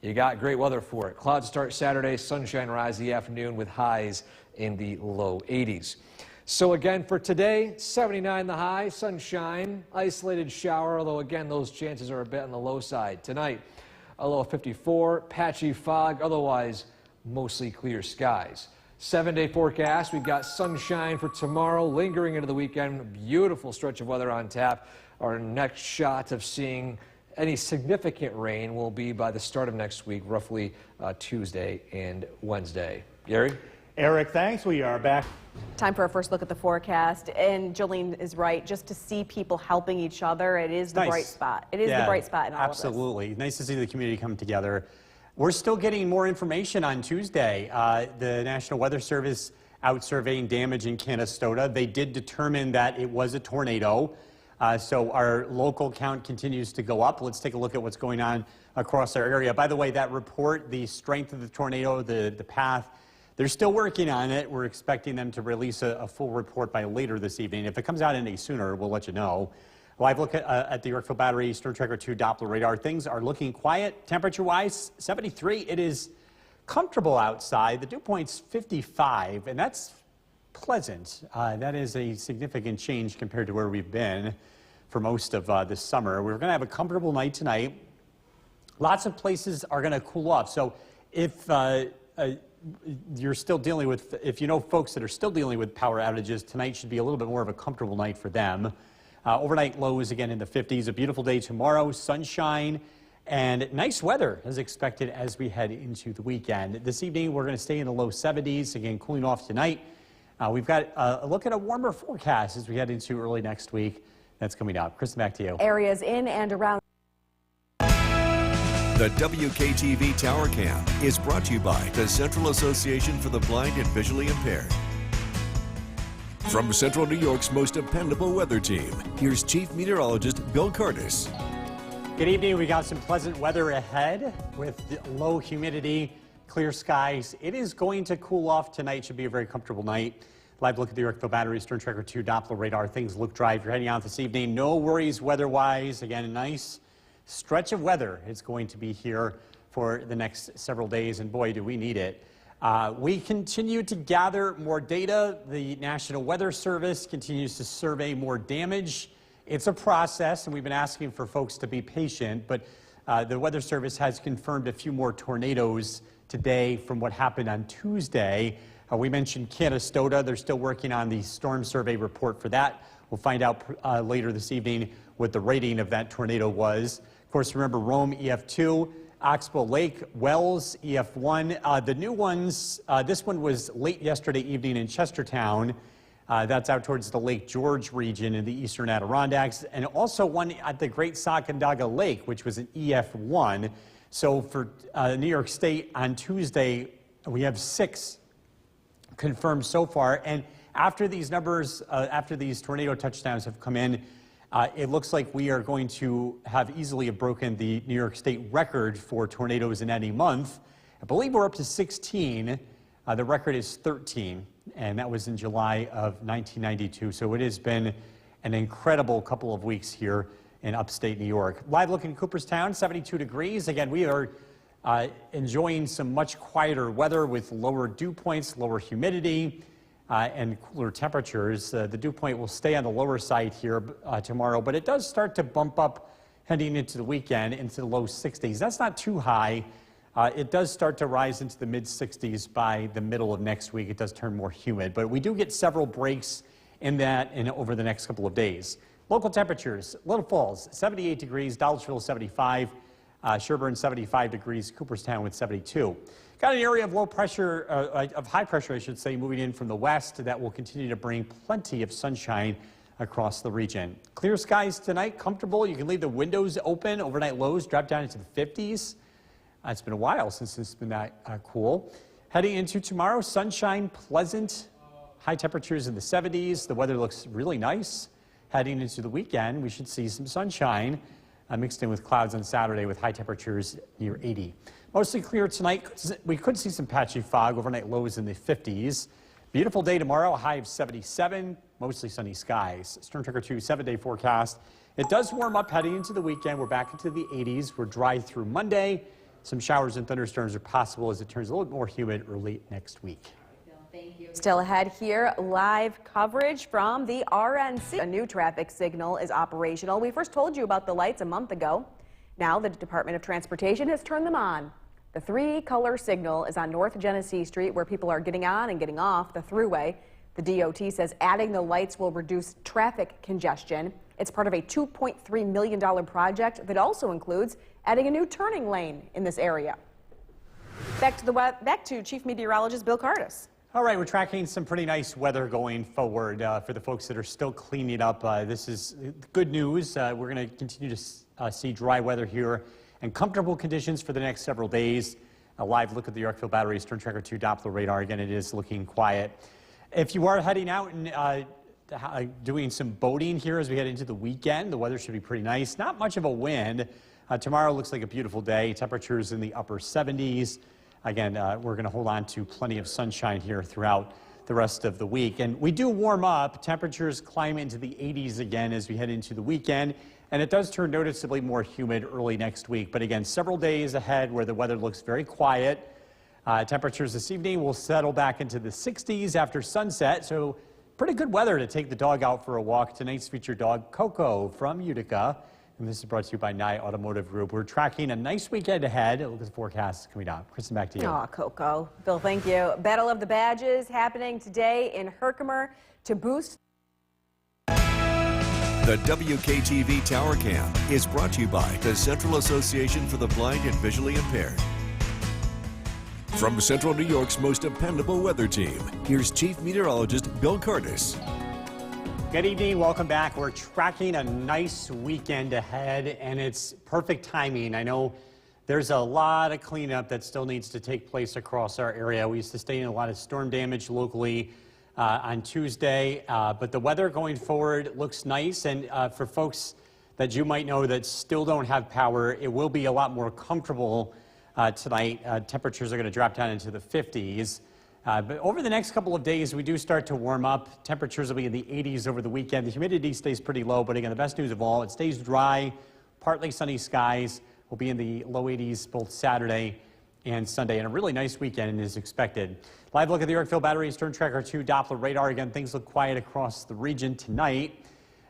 you got great weather for it. Clouds start Saturday, sunshine rise the afternoon with highs in the low 80s. So again, for today, 79 the high, sunshine, isolated shower, although again, those chances are a bit on the low side. Tonight, a low of 54, patchy fog, otherwise mostly clear skies. 7-day forecast, we've got sunshine for tomorrow, lingering into the weekend, a beautiful stretch of weather on tap. Our next shot of seeing any significant rain will be by the start of next week, roughly Tuesday and Wednesday. Gary? Eric, thanks. We are back. Time for a first look at the forecast. And Jolene is right. Just to see people helping each other, it is the bright spot. It is the bright spot in all of this. Absolutely. Nice to see the community come together. We're still getting more information on Tuesday. The National Weather Service out surveying damage in Canastota. They did determine that it was a tornado. So our local count continues to go up. Let's take a look at what's going on across our area. By the way, that report, the strength of the tornado, the path, they're still working on it. We're expecting them to release a full report by later this evening. If it comes out any sooner, we'll let you know. Live look at the Yorkville Battery Storm Tracker 2 Doppler radar. Things are looking quiet. Temperature-wise, 73. It is comfortable outside. The dew point's 55, and that's pleasant. That is a significant change compared to where we've been for most of this summer. We're going to have a comfortable night tonight. Lots of places are going to cool off. So if you're still dealing with, if you know folks that are still dealing with power outages, tonight should be a little bit more of a comfortable night for them. Overnight lows again in the 50s. A beautiful day tomorrow, sunshine, and nice weather as expected as we head into the weekend. This evening, we're going to stay in the low 70s. Again, cooling off tonight. We've got a look at a warmer forecast as we head into early next week. That's coming up. Kristen, back to you. Areas in and around The WKTV Tower Cam is brought to you by the Central Association for the Blind and Visually Impaired. From Central New York's most dependable weather team, here's Chief Meteorologist Bill Curtis. Good evening. We got some pleasant weather ahead with low humidity, clear skies. It is going to cool off tonight. Should be a very comfortable night. Live look at the Yorkville Battery, Stern Tracker 2 Doppler radar. Things look dry if you're heading out this evening. No worries weather-wise. Again, a nice stretch of weather is going to be here for the next several days, and boy, do we need it. We continue to gather more data. The National Weather Service continues to survey more damage. It's a process, and we've been asking for folks to be patient, but the Weather Service has confirmed a few more tornadoes today from what happened on Tuesday. We mentioned Canastota. They're still working on the storm survey report for that. We'll find out later this evening what the rating of that tornado was. Of course, remember Rome, EF2, Oxbow Lake, Wells, EF1. The new ones, this one was late yesterday evening in Chestertown. That's out towards the Lake George region in the eastern Adirondacks. And also one at the Great Sacandaga Lake, which was an EF1. So for New York State on Tuesday, we have 6 confirmed so far. And after these numbers, after these tornado touchdowns have come in, it looks like we are going to have easily broken the New York State record for tornadoes in any month. I believe we're up to 16. The record is 13, and that was in July of 1992. So it has been an incredible couple of weeks here in upstate New York. Live look in Cooperstown, 72 degrees. Again, we are enjoying some much quieter weather with lower dew points, lower humidity, and cooler temperatures. The dew point will stay on the lower side here tomorrow, but it does start to bump up heading into the weekend into the low 60s. That's not too high. It does start to rise into the mid 60s by the middle of next week. It does turn more humid, but we do get several breaks in that over the next couple of days. Local temperatures, Little Falls, 78 degrees, Dollarville, 75, Sherburne, 75 degrees, Cooperstown with 72. Got an area of low pressure, of high pressure, I should say, moving in from the west that will continue to bring plenty of sunshine across the region. Clear skies tonight, comfortable. You can leave the windows open. Overnight lows drop down into the 50s. It's been a while since it's been that cool. Heading into tomorrow, sunshine, pleasant, high temperatures in the 70s. The weather looks really nice. Heading into the weekend, we should see some sunshine mixed in with clouds on Saturday with high temperatures near 80. Mostly clear tonight. We could see some patchy fog, overnight lows in the 50s. Beautiful day tomorrow, a high of 77, mostly sunny skies. Stern Tracker 2 7-day forecast. It does warm up heading into the weekend. We're back into the 80s. We're dry through Monday. Some showers and thunderstorms are possible as it turns a little more humid early next week. Thank you. Still ahead here, live coverage from the RNC. A new traffic signal is operational. We first told you about the lights a month ago. Now the Department of Transportation has turned them on. The 3-color signal is on North Genesee Street where people are getting on and getting off the thruway. The DOT says adding the lights will reduce traffic congestion. It's part of a $2.3 million project that also includes adding a new turning lane in this area. Back to Chief Meteorologist Bill Curtis. All right, we're tracking some pretty nice weather going forward for the folks that are still cleaning up. This is good news. We're going to continue to see dry weather here and comfortable conditions for the next several days. A live look at the Yorkville Battery, Stern Tracker 2 Doppler radar. Again, it is looking quiet. If you are heading out and doing some boating here as we head into the weekend, the weather should be pretty nice. Not much of a wind. Tomorrow looks like a beautiful day. Temperatures in the upper 70s. Again, we're going to hold on to plenty of sunshine here throughout the rest of the week. And we do warm up. Temperatures climb into the 80s again as we head into the weekend. And it does turn noticeably more humid early next week. But again, several days ahead where the weather looks very quiet. Temperatures this evening will settle back into the 60s after sunset. So pretty good weather to take the dog out for a walk. Tonight's featured dog, Coco from Utica. And this is brought to you by Nye Automotive Group. We're tracking a nice weekend ahead. Look at the forecast coming down. Kristen, back to you. Oh, Coco. Bill, thank you. Battle of the Badges happening today in Herkimer to boost. The WKTV Tower Cam is brought to you by the Central Association for the Blind and Visually Impaired. From Central New York's most dependable weather team, here's Chief Meteorologist Bill Curtis. Good evening. Welcome back. We're tracking a nice weekend ahead, and it's perfect timing. I know There's a lot of cleanup that still needs to take place across our area. We sustained a lot of storm damage locally on Tuesday, but the weather going forward looks nice. And for folks that you might know that still don't have power, it will be a lot more comfortable tonight. Temperatures are going to drop down into the 50s. But over the next couple of days, we do start to warm up. Temperatures will be in the 80s over the weekend. The humidity stays pretty low, but again, the best news of all, it stays dry, partly sunny skies. We'll be in the low 80s both Saturday and Sunday, and a really nice weekend is expected. Live look at the Yorkville Battery Storm Tracker 2 Doppler radar. Again, things look quiet across the region tonight.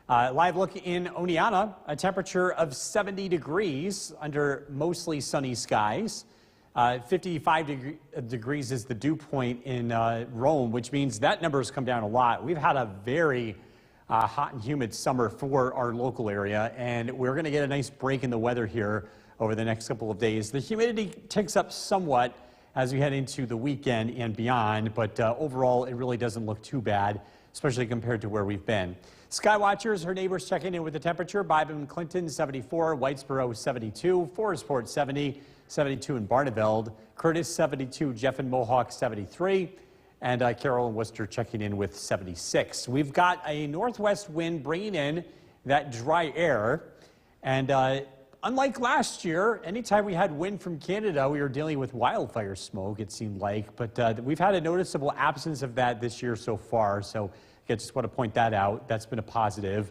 Live look in Oneonta, a temperature of 70 degrees under mostly sunny skies. 55 degrees is the dew point in Rome, which means that number has come down a lot. We've had a very hot and humid summer for our local area, and we're going to get a nice break in the weather here over the next couple of days. The humidity ticks up somewhat as we head into the weekend and beyond, but overall it really doesn't look too bad, especially compared to where we've been. Skywatchers, her neighbors checking in with the temperature. Byron Clinton 74, Whitesboro 72, Forestport 70, 72 in Barneveld, Curtis 72, Jeff and Mohawk 73, and Carroll and Worcester checking in with 76. We've got a northwest wind bringing in that dry air, and unlike last year, anytime we had wind from Canada, we were dealing with wildfire smoke, it seemed like. But we've had a noticeable absence of that this year so far. So I just want to point that out. That's been a positive.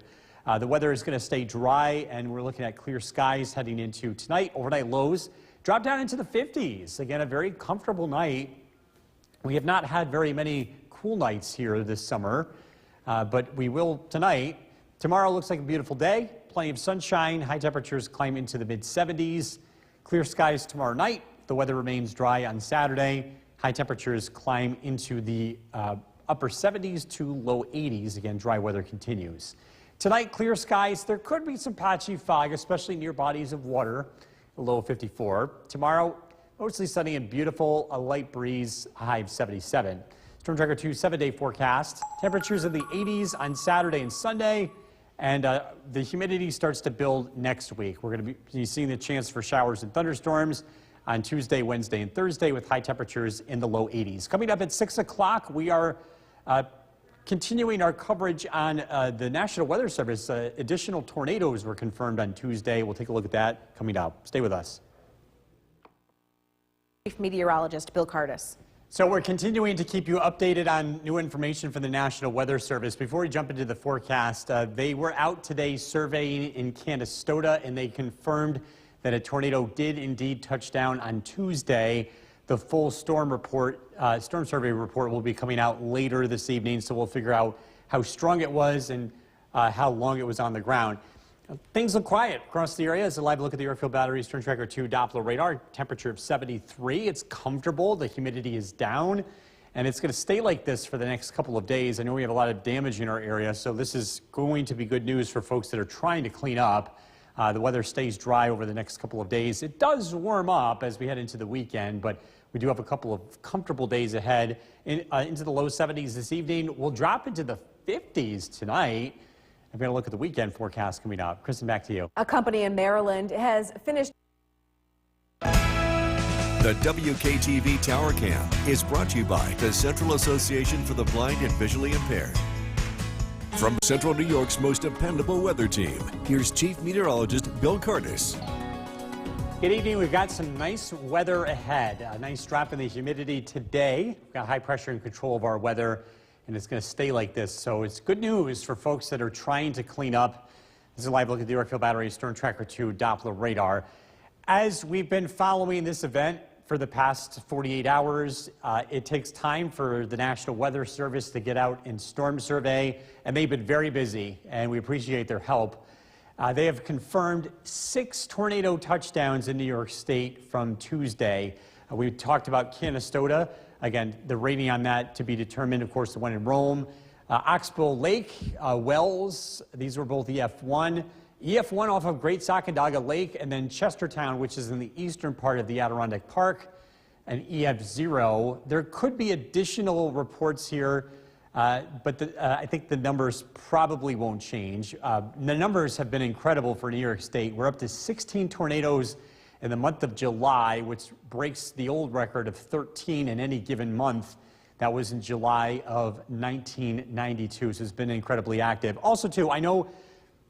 The weather is going to stay dry, and we're looking at clear skies heading into tonight. Overnight lows drop down into the 50s. Again, a very comfortable night. We have not had very many cool nights here this summer, but we will tonight. Tomorrow looks like a beautiful day. Plenty of sunshine. High temperatures climb into the mid-70s. Clear skies tomorrow night. The weather remains dry on Saturday. High temperatures climb into the upper 70s to low 80s. Again, dry weather continues. Tonight, clear skies. There could be some patchy fog, especially near bodies of water. A low of 54. Tomorrow, mostly sunny and beautiful. A light breeze, a high of 77. Storm Tracker 2 7-day forecast. Temperatures in the 80s on Saturday and Sunday. And the humidity starts to build next week. We're going to be seeing the chance for showers and thunderstorms on Tuesday, Wednesday, and Thursday with high temperatures in the low 80s. Coming up at 6 o'clock, we are continuing our coverage on the National Weather Service. Additional tornadoes were confirmed on Tuesday. We'll take a look at that coming up. Stay with us. Chief Meteorologist Bill Curtis. So we're continuing to keep you updated on new information from the National Weather Service. Before we jump into the forecast, they were out today surveying in Canastota, and they confirmed that a tornado did indeed touch down on Tuesday. The full storm survey report will be coming out later this evening, so we'll figure out how strong it was and how long it was on the ground. Things look quiet across the area. As a live look at the Yorkville Battery Storm Tracker 2 Doppler radar, temperature of 73. It's comfortable. The humidity is down, and it's going to stay like this for the next couple of days. I know we have a lot of damage in our area, so this is going to be good news for folks that are trying to clean up. The weather stays dry over the next couple of days. It does warm up as we head into the weekend, but we do have a couple of comfortable days ahead. Into the low 70s this evening. We'll drop into the 50s tonight. I'm going to look at the weekend forecast coming up. Kristen, back to you. A company in Maryland has finished. The WKTV Tower Cam is brought to you by the Central Association for the Blind and Visually Impaired. From Central New York's most dependable weather team, here's Chief Meteorologist Bill Curtis. Good evening. We've got some nice weather ahead. A nice drop in the humidity today. We've got high pressure and control of our weather, and it's going to stay like this. So it's good news for folks that are trying to clean up. This is a live look at the Yorkville Battery Storm Tracker 2 Doppler radar. As we've been following this event for the past 48 hours, it takes time for the National Weather Service to get out and storm survey, and they've been very busy, and we appreciate their help. They have confirmed 6 tornado touchdowns in New York State from Tuesday. We talked about Canastota. Again, the rating on that to be determined, of course, the one in Rome. Oxbow Lake, Wells, these were both EF1. EF1 off of Great Sacandaga Lake, and then Chestertown, which is in the eastern part of the Adirondack Park, and EF0. There could be additional reports here, but I think the numbers probably won't change. The numbers have been incredible for New York State. We're up to 16 tornadoes in the month of July, which breaks the old record of 13 in any given month. That was in July of 1992, so it's been incredibly active. Also, too, I know,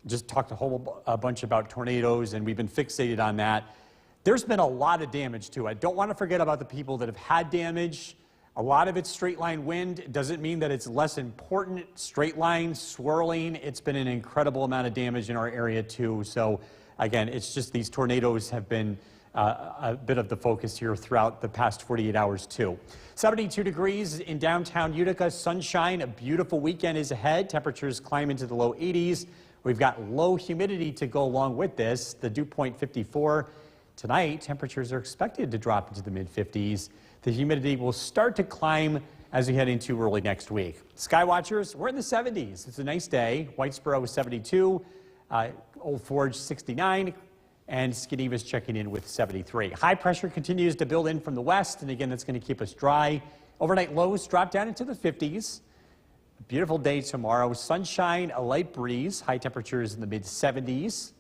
just talked a bunch about tornadoes, and we've been fixated on that. There's been a lot of damage, too. I don't want to forget about the people that have had damage. A lot of it's straight line wind. It doesn't mean that it's less important. Straight line, swirling, it's been an incredible amount of damage in our area, too. So, again, it's just these tornadoes have been a bit of the focus here throughout the past 48 hours, too. 72 degrees in downtown Utica, sunshine, a beautiful weekend is ahead. Temperatures climb into the low 80s. We've got low humidity to go along with this, the dew point 54. Tonight, temperatures are expected to drop into the mid-50s. The humidity will start to climb as we head into early next week. Skywatchers, we're in the 70s. It's a nice day. Whitesboro is 72, Old Forge 69, and Skeneva's checking in with 73. High pressure continues to build in from the west, and again, that's going to keep us dry. Overnight lows drop down into the 50s. A beautiful day tomorrow. Sunshine, a light breeze. High temperatures in the mid-70s.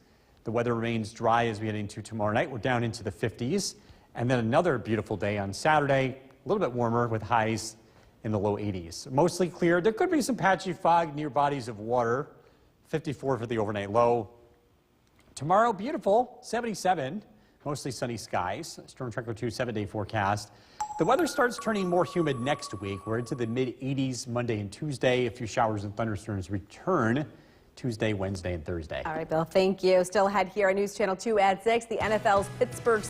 The weather remains dry as we head into tomorrow night. We're down into the 50s. And then another beautiful day on Saturday. A little bit warmer with highs in the low 80s. Mostly clear. There could be some patchy fog near bodies of water. 54 for the overnight low. Tomorrow, beautiful, 77, mostly sunny skies. Storm Tracker 2 7-day forecast. The weather starts turning more humid next week. We're into the mid-80s Monday and Tuesday. A few showers and thunderstorms return Tuesday, Wednesday, and Thursday. All right, Bill, thank you. Still ahead here on News Channel 2 at 6, the NFL's Pittsburgh.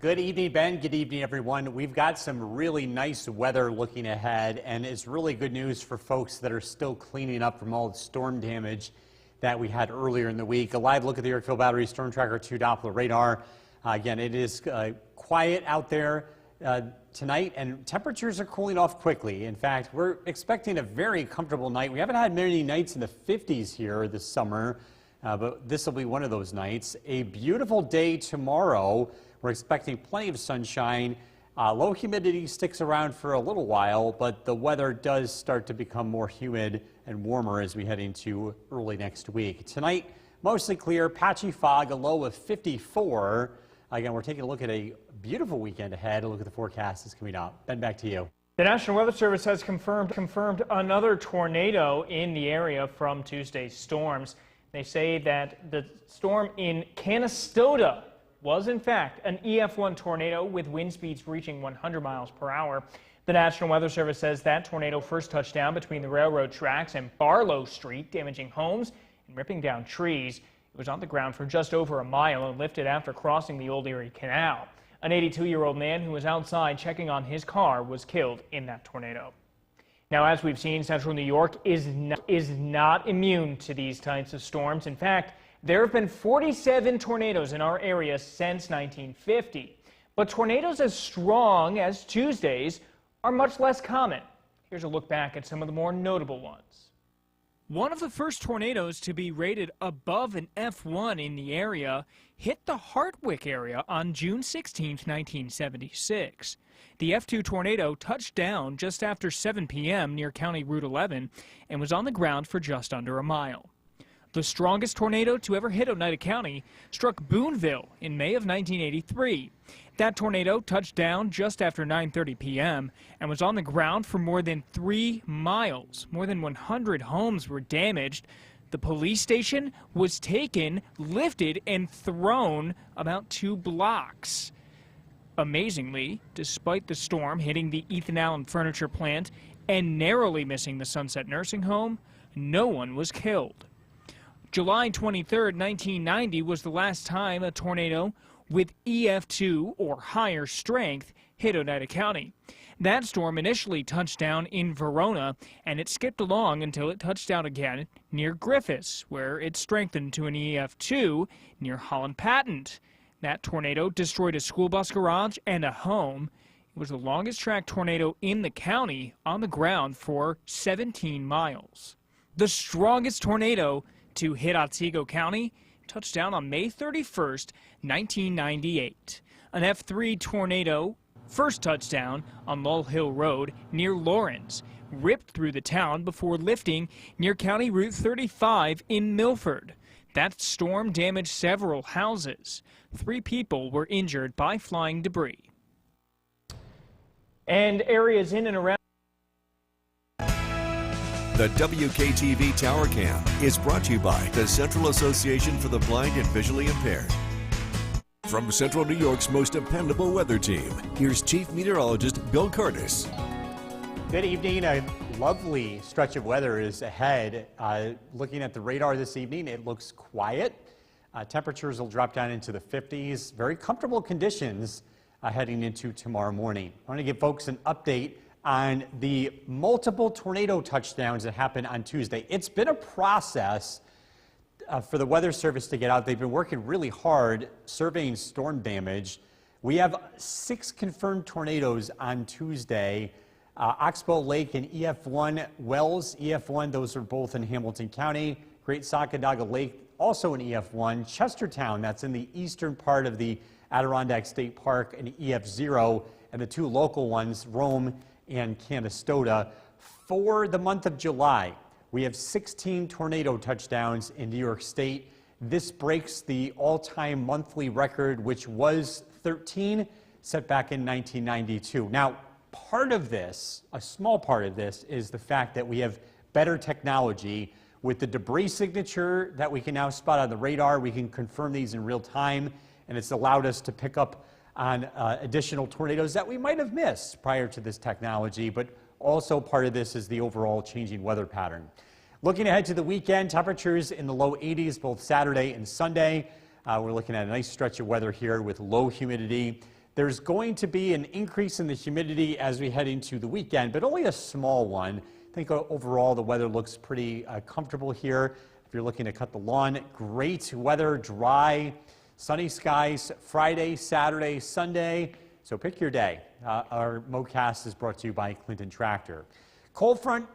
Good evening, Ben. Good evening, everyone. We've got some really nice weather looking ahead, and it's really good news for folks that are still cleaning up from all the storm damage that we had earlier in the week. A live look at the Erickville Battery Storm Tracker 2 Doppler radar. Again, it is quiet out there tonight, and temperatures are cooling off quickly. In fact, we're expecting a very comfortable night. We haven't had many nights in the 50s here this summer, but this will be one of those nights. A beautiful day tomorrow. We're expecting plenty of sunshine. Low humidity sticks around for a little while, but the weather does start to become more humid and warmer as we head into early next week. Tonight, mostly clear, patchy fog, a low of 54. Again, we're taking a look at a beautiful weekend ahead. A look at the forecast is coming up. Ben, back to you. The National Weather Service has confirmed another tornado in the area from Tuesday's storms. They say that the storm in Canastota was in fact an EF1 tornado with wind speeds reaching 100 miles per hour. The National Weather Service says that tornado first touched down between the railroad tracks and Barlow Street, damaging homes and ripping down trees. It was on the ground for just over a mile and lifted after crossing the Old Erie Canal. An 82-year-old man who was outside checking on his car was killed in that tornado. Now, as we've seen, central New York is not immune to these types of storms. In fact, there have been 47 tornadoes in our area since 1950. But tornadoes as strong as Tuesday's are much less common. Here's a look back at some of the more notable ones. One of the first tornadoes to be rated above an F1 in the area hit the Hartwick area on June 16, 1976. The F2 tornado touched down just after 7 p.m. near County Route 11 and was on the ground for just under a mile. The strongest tornado to ever hit Oneida County struck Boonville in May of 1983. That tornado touched down just after 9:30 p.m. and was on the ground for more than 3 miles. More than 100 homes were damaged. The police station was taken, lifted, and thrown about 2 blocks. Amazingly, despite the storm hitting the Ethan Allen furniture plant and narrowly missing the Sunset Nursing Home, no one was killed. July 23, 1990 was the last time a tornado with EF2 or higher strength hit Oneida County. That storm initially touched down in Verona, and it skipped along until it touched down again near Griffiths, where it strengthened to an EF2 near Holland Patent. That tornado destroyed a school bus garage and a home. It was the longest track tornado in the county on the ground for 17 miles. The strongest tornado to hit Otsego County touched down on May 31st, 1998. An F3 tornado first touchdown on Lull Hill Road near Lawrence, ripped through the town before lifting near County Route 35 in Milford. That storm damaged several houses. 3 people were injured by flying debris. And areas in and around The WKTV Tower Cam is brought to you by the Central Association for the Blind and Visually Impaired. From Central New York's most dependable weather team, here's Chief Meteorologist Bill Curtis. Good evening. A lovely stretch of weather is ahead. Looking at the radar this evening, it looks quiet. Temperatures will drop down into the 50s. Very comfortable conditions heading into tomorrow morning. I want to give folks an update on the multiple tornado touchdowns that happened on Tuesday. It's been a process for the Weather Service to get out. They've been working really hard surveying storm damage. We have 6 confirmed tornadoes on Tuesday. Oxbow Lake and EF1, Wells, EF1, those are both in Hamilton County. Great Sacandaga Lake, also in EF1. Chestertown, that's in the eastern part of the Adirondack State Park, and EF0, and the 2 local ones, Rome and Canastota. For the month of July, we have 16 tornado touchdowns in New York State. This breaks the all-time monthly record, which was 13, set back in 1992. Now, part of this, a small part of this, is the fact that we have better technology. With the debris signature that we can now spot on the radar, we can confirm these in real time, and it's allowed us to pick up on additional tornadoes that we might have missed prior to this technology, but also part of this is the overall changing weather pattern. Looking ahead to the weekend, temperatures in the low 80s both Saturday and Sunday. We're looking at a nice stretch of weather here with low humidity. There's going to be an increase in the humidity as we head into the weekend, but only a small one. I think overall the weather looks pretty comfortable here. If you're looking to cut the lawn, great weather, dry, sunny skies Friday, Saturday, Sunday. So pick your day. Our MoCast is brought to you by Clinton Tractor. Cold front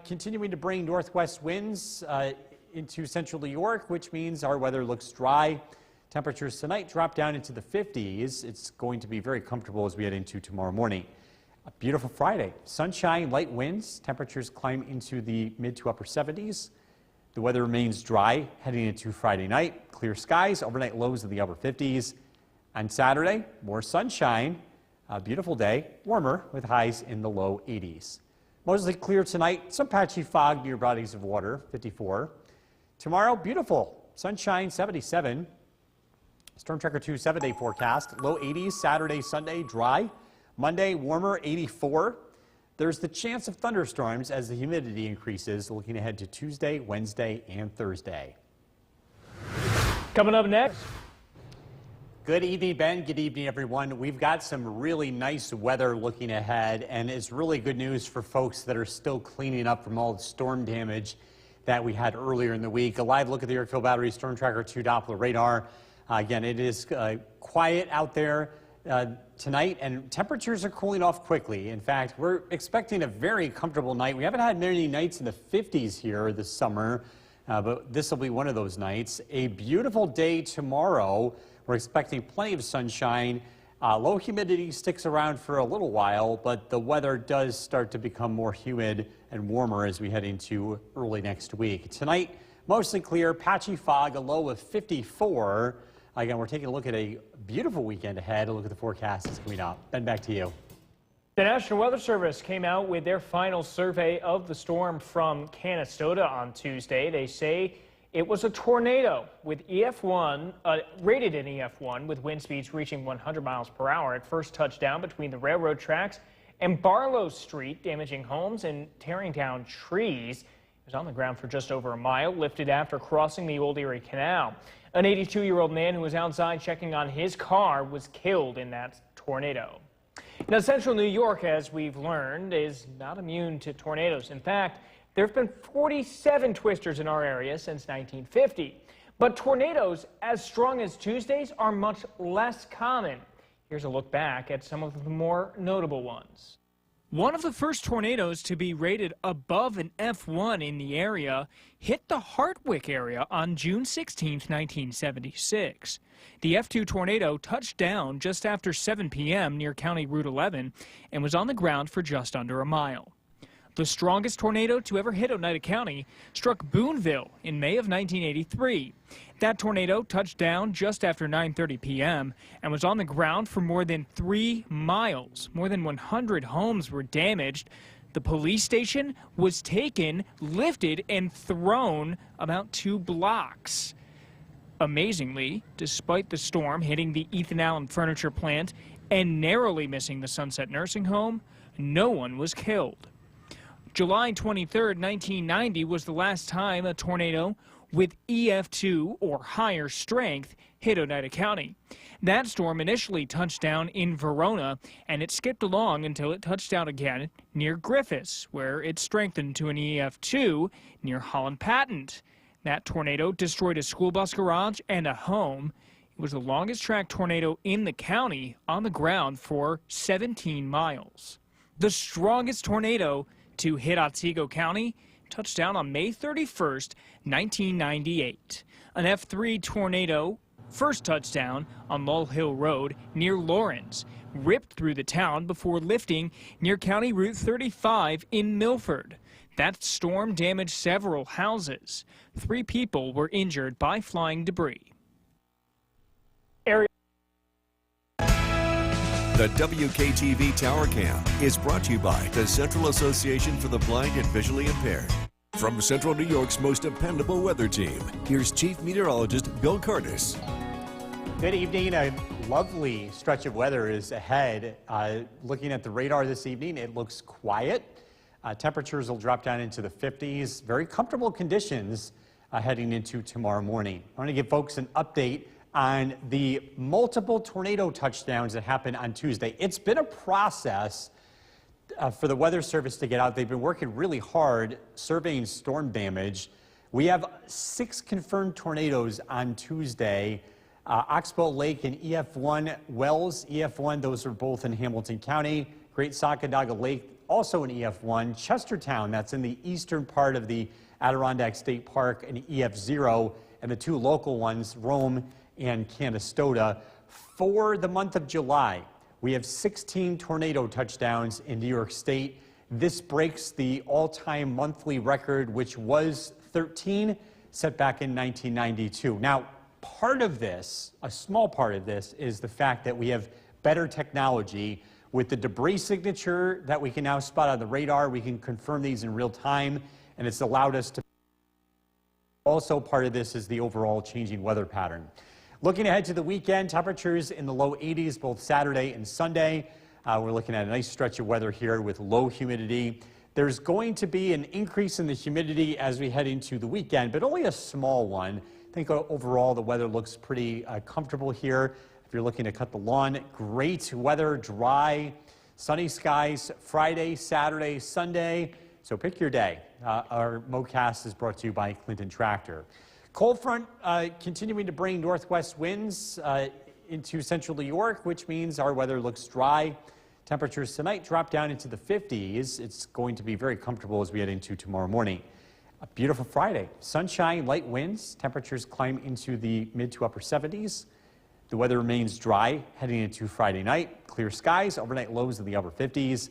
continuing to bring northwest winds into central New York, which means our weather looks dry. Temperatures tonight drop down into the 50s. It's going to be very comfortable as we head into tomorrow morning. A beautiful Friday. Sunshine, light winds. Temperatures climb into the mid to upper 70s. The weather remains dry heading into Friday night. Clear skies, overnight lows in the upper 50s. On Saturday, more sunshine. A beautiful day, warmer with highs in the low 80s. Mostly clear tonight. Some patchy fog near bodies of water, 54. Tomorrow, beautiful. Sunshine, 77. Storm Tracker 2 7-day forecast. Low 80s Saturday, Sunday, dry. Monday, warmer, 84. There's the chance of thunderstorms as the humidity increases, looking ahead to Tuesday, Wednesday, and Thursday. coming up next. Good evening, Ben. Good evening, everyone. We've got some really nice weather looking ahead, and it's really good news for folks that are still cleaning up from all the storm damage that we had earlier in the week. A live look at the Airfield Battery Storm Tracker 2 Doppler radar. Again, it is quiet out there tonight, and temperatures are cooling off quickly. In fact, we're expecting a very comfortable night. We haven't had many nights in the 50s here this summer, but this will be one of those nights. A beautiful day tomorrow. We're expecting plenty of sunshine. Low humidity sticks around for a little while, but the weather does start to become more humid and warmer as we head into early next week. Tonight, mostly clear, patchy fog, a low of 54. Again, we're taking a look at a beautiful weekend ahead. A look at the forecast that's coming up. Ben, back to you. The National Weather Service came out with their final survey of the storm from Canastota on Tuesday. They say it was a tornado with EF1, rated an EF1, with wind speeds reaching 100 miles per hour. It first touched down between the railroad tracks and Barlow Street, damaging homes and tearing down trees. It was on the ground for just over a mile, lifted after crossing the Old Erie Canal. An 82-year-old man who was outside checking on his car was killed in that tornado. Now, central New York, as we've learned, is not immune to tornadoes. In fact, there have been 47 twisters in our area since 1950. But tornadoes as strong as Tuesday's are much less common. Here's a look back at some of the more notable ones. One of the first tornadoes to be rated above an F1 in the area hit the Hartwick area on June 16, 1976. The F2 tornado touched down just after 7 p.m. near County Route 11 and was on the ground for just under a mile. The strongest tornado to ever hit Oneida County struck Boonville in May of 1983. That tornado touched down just after 9:30 p.m. and was on the ground for more than 3 miles. More than 100 homes were damaged. The police station was taken, lifted, and thrown about 2 blocks. Amazingly, despite the storm hitting the Ethan Allen furniture plant and narrowly missing the Sunset Nursing Home, no one was killed. July 23, 1990 was the last time a tornado with EF2 or higher strength hit Oneida County. That storm initially touched down in Verona, and it skipped along until it touched down again near Griffiths, where it strengthened to an EF2 near Holland Patent. That tornado destroyed a school bus garage and a home. It was the longest track tornado in the county on the ground for 17 miles. The strongest tornado to hit Otsego County touched down on May 31st, 1998. An F3 tornado first touchdown on Lull Hill Road near Lawrence, ripped through the town before lifting near County Route 35 in Milford. That storm damaged several houses. 3 people were injured by flying debris. The WKTV Tower Cam is brought to you by the Central Association for the Blind and Visually Impaired. From Central New York's most dependable weather team, here's Chief Meteorologist Bill Curtis. Good evening. A lovely stretch of weather is ahead. Looking at the radar this evening, it looks quiet. Temperatures will drop down into the 50s. Very comfortable conditions heading into tomorrow morning. I want to give folks an update on the multiple tornado touchdowns that happened on Tuesday. It's been a process for the Weather Service to get out. They've been working really hard surveying storm damage. We have 6 confirmed tornadoes on Tuesday. Oxbow Lake and EF1, Wells, EF1, those are both in Hamilton County. Great Sacandaga Lake, also in EF1. Chestertown, that's in the eastern part of the Adirondack State Park, and EF0, and the 2 local ones, Rome and Canastota. For the month of July, we have 16 tornado touchdowns in New York State. This breaks the all-time monthly record, which was 13, set back in 1992. Now, part of this, a small part of this, is the fact that we have better technology. With the debris signature that we can now spot on the radar, we can confirm these in real time, and it's allowed us to. Also, part of this is the overall changing weather pattern. Looking ahead to the weekend, temperatures in the low 80s both Saturday and Sunday. We're looking at a nice stretch of weather here with low humidity. There's going to be an increase in the humidity as we head into the weekend, but only a small one. I think overall the weather looks pretty comfortable here. If you're looking to cut the lawn, great weather, dry, sunny skies Friday, Saturday, Sunday. So pick your day. Our MoCast is brought to you by Clinton Tractor. Cold front continuing to bring northwest winds into central New York, which means our weather looks dry. Temperatures tonight drop down into the 50s. It's going to be very comfortable as we head into tomorrow morning. A beautiful Friday. Sunshine, light winds. Temperatures climb into the mid to upper 70s. The weather remains dry heading into Friday night. Clear skies, overnight lows in the upper 50s.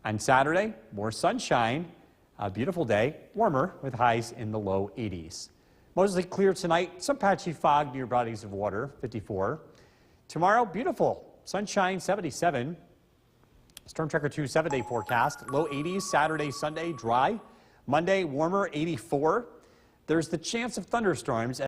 On Saturday, more sunshine. A beautiful day, warmer with highs in the low 80s. Mostly clear tonight, some patchy fog near bodies of water, 54. Tomorrow, beautiful, sunshine, 77. Storm Tracker 2 7-day forecast, low 80s, Saturday, Sunday, dry. Monday, warmer, 84. There's the chance of thunderstorms.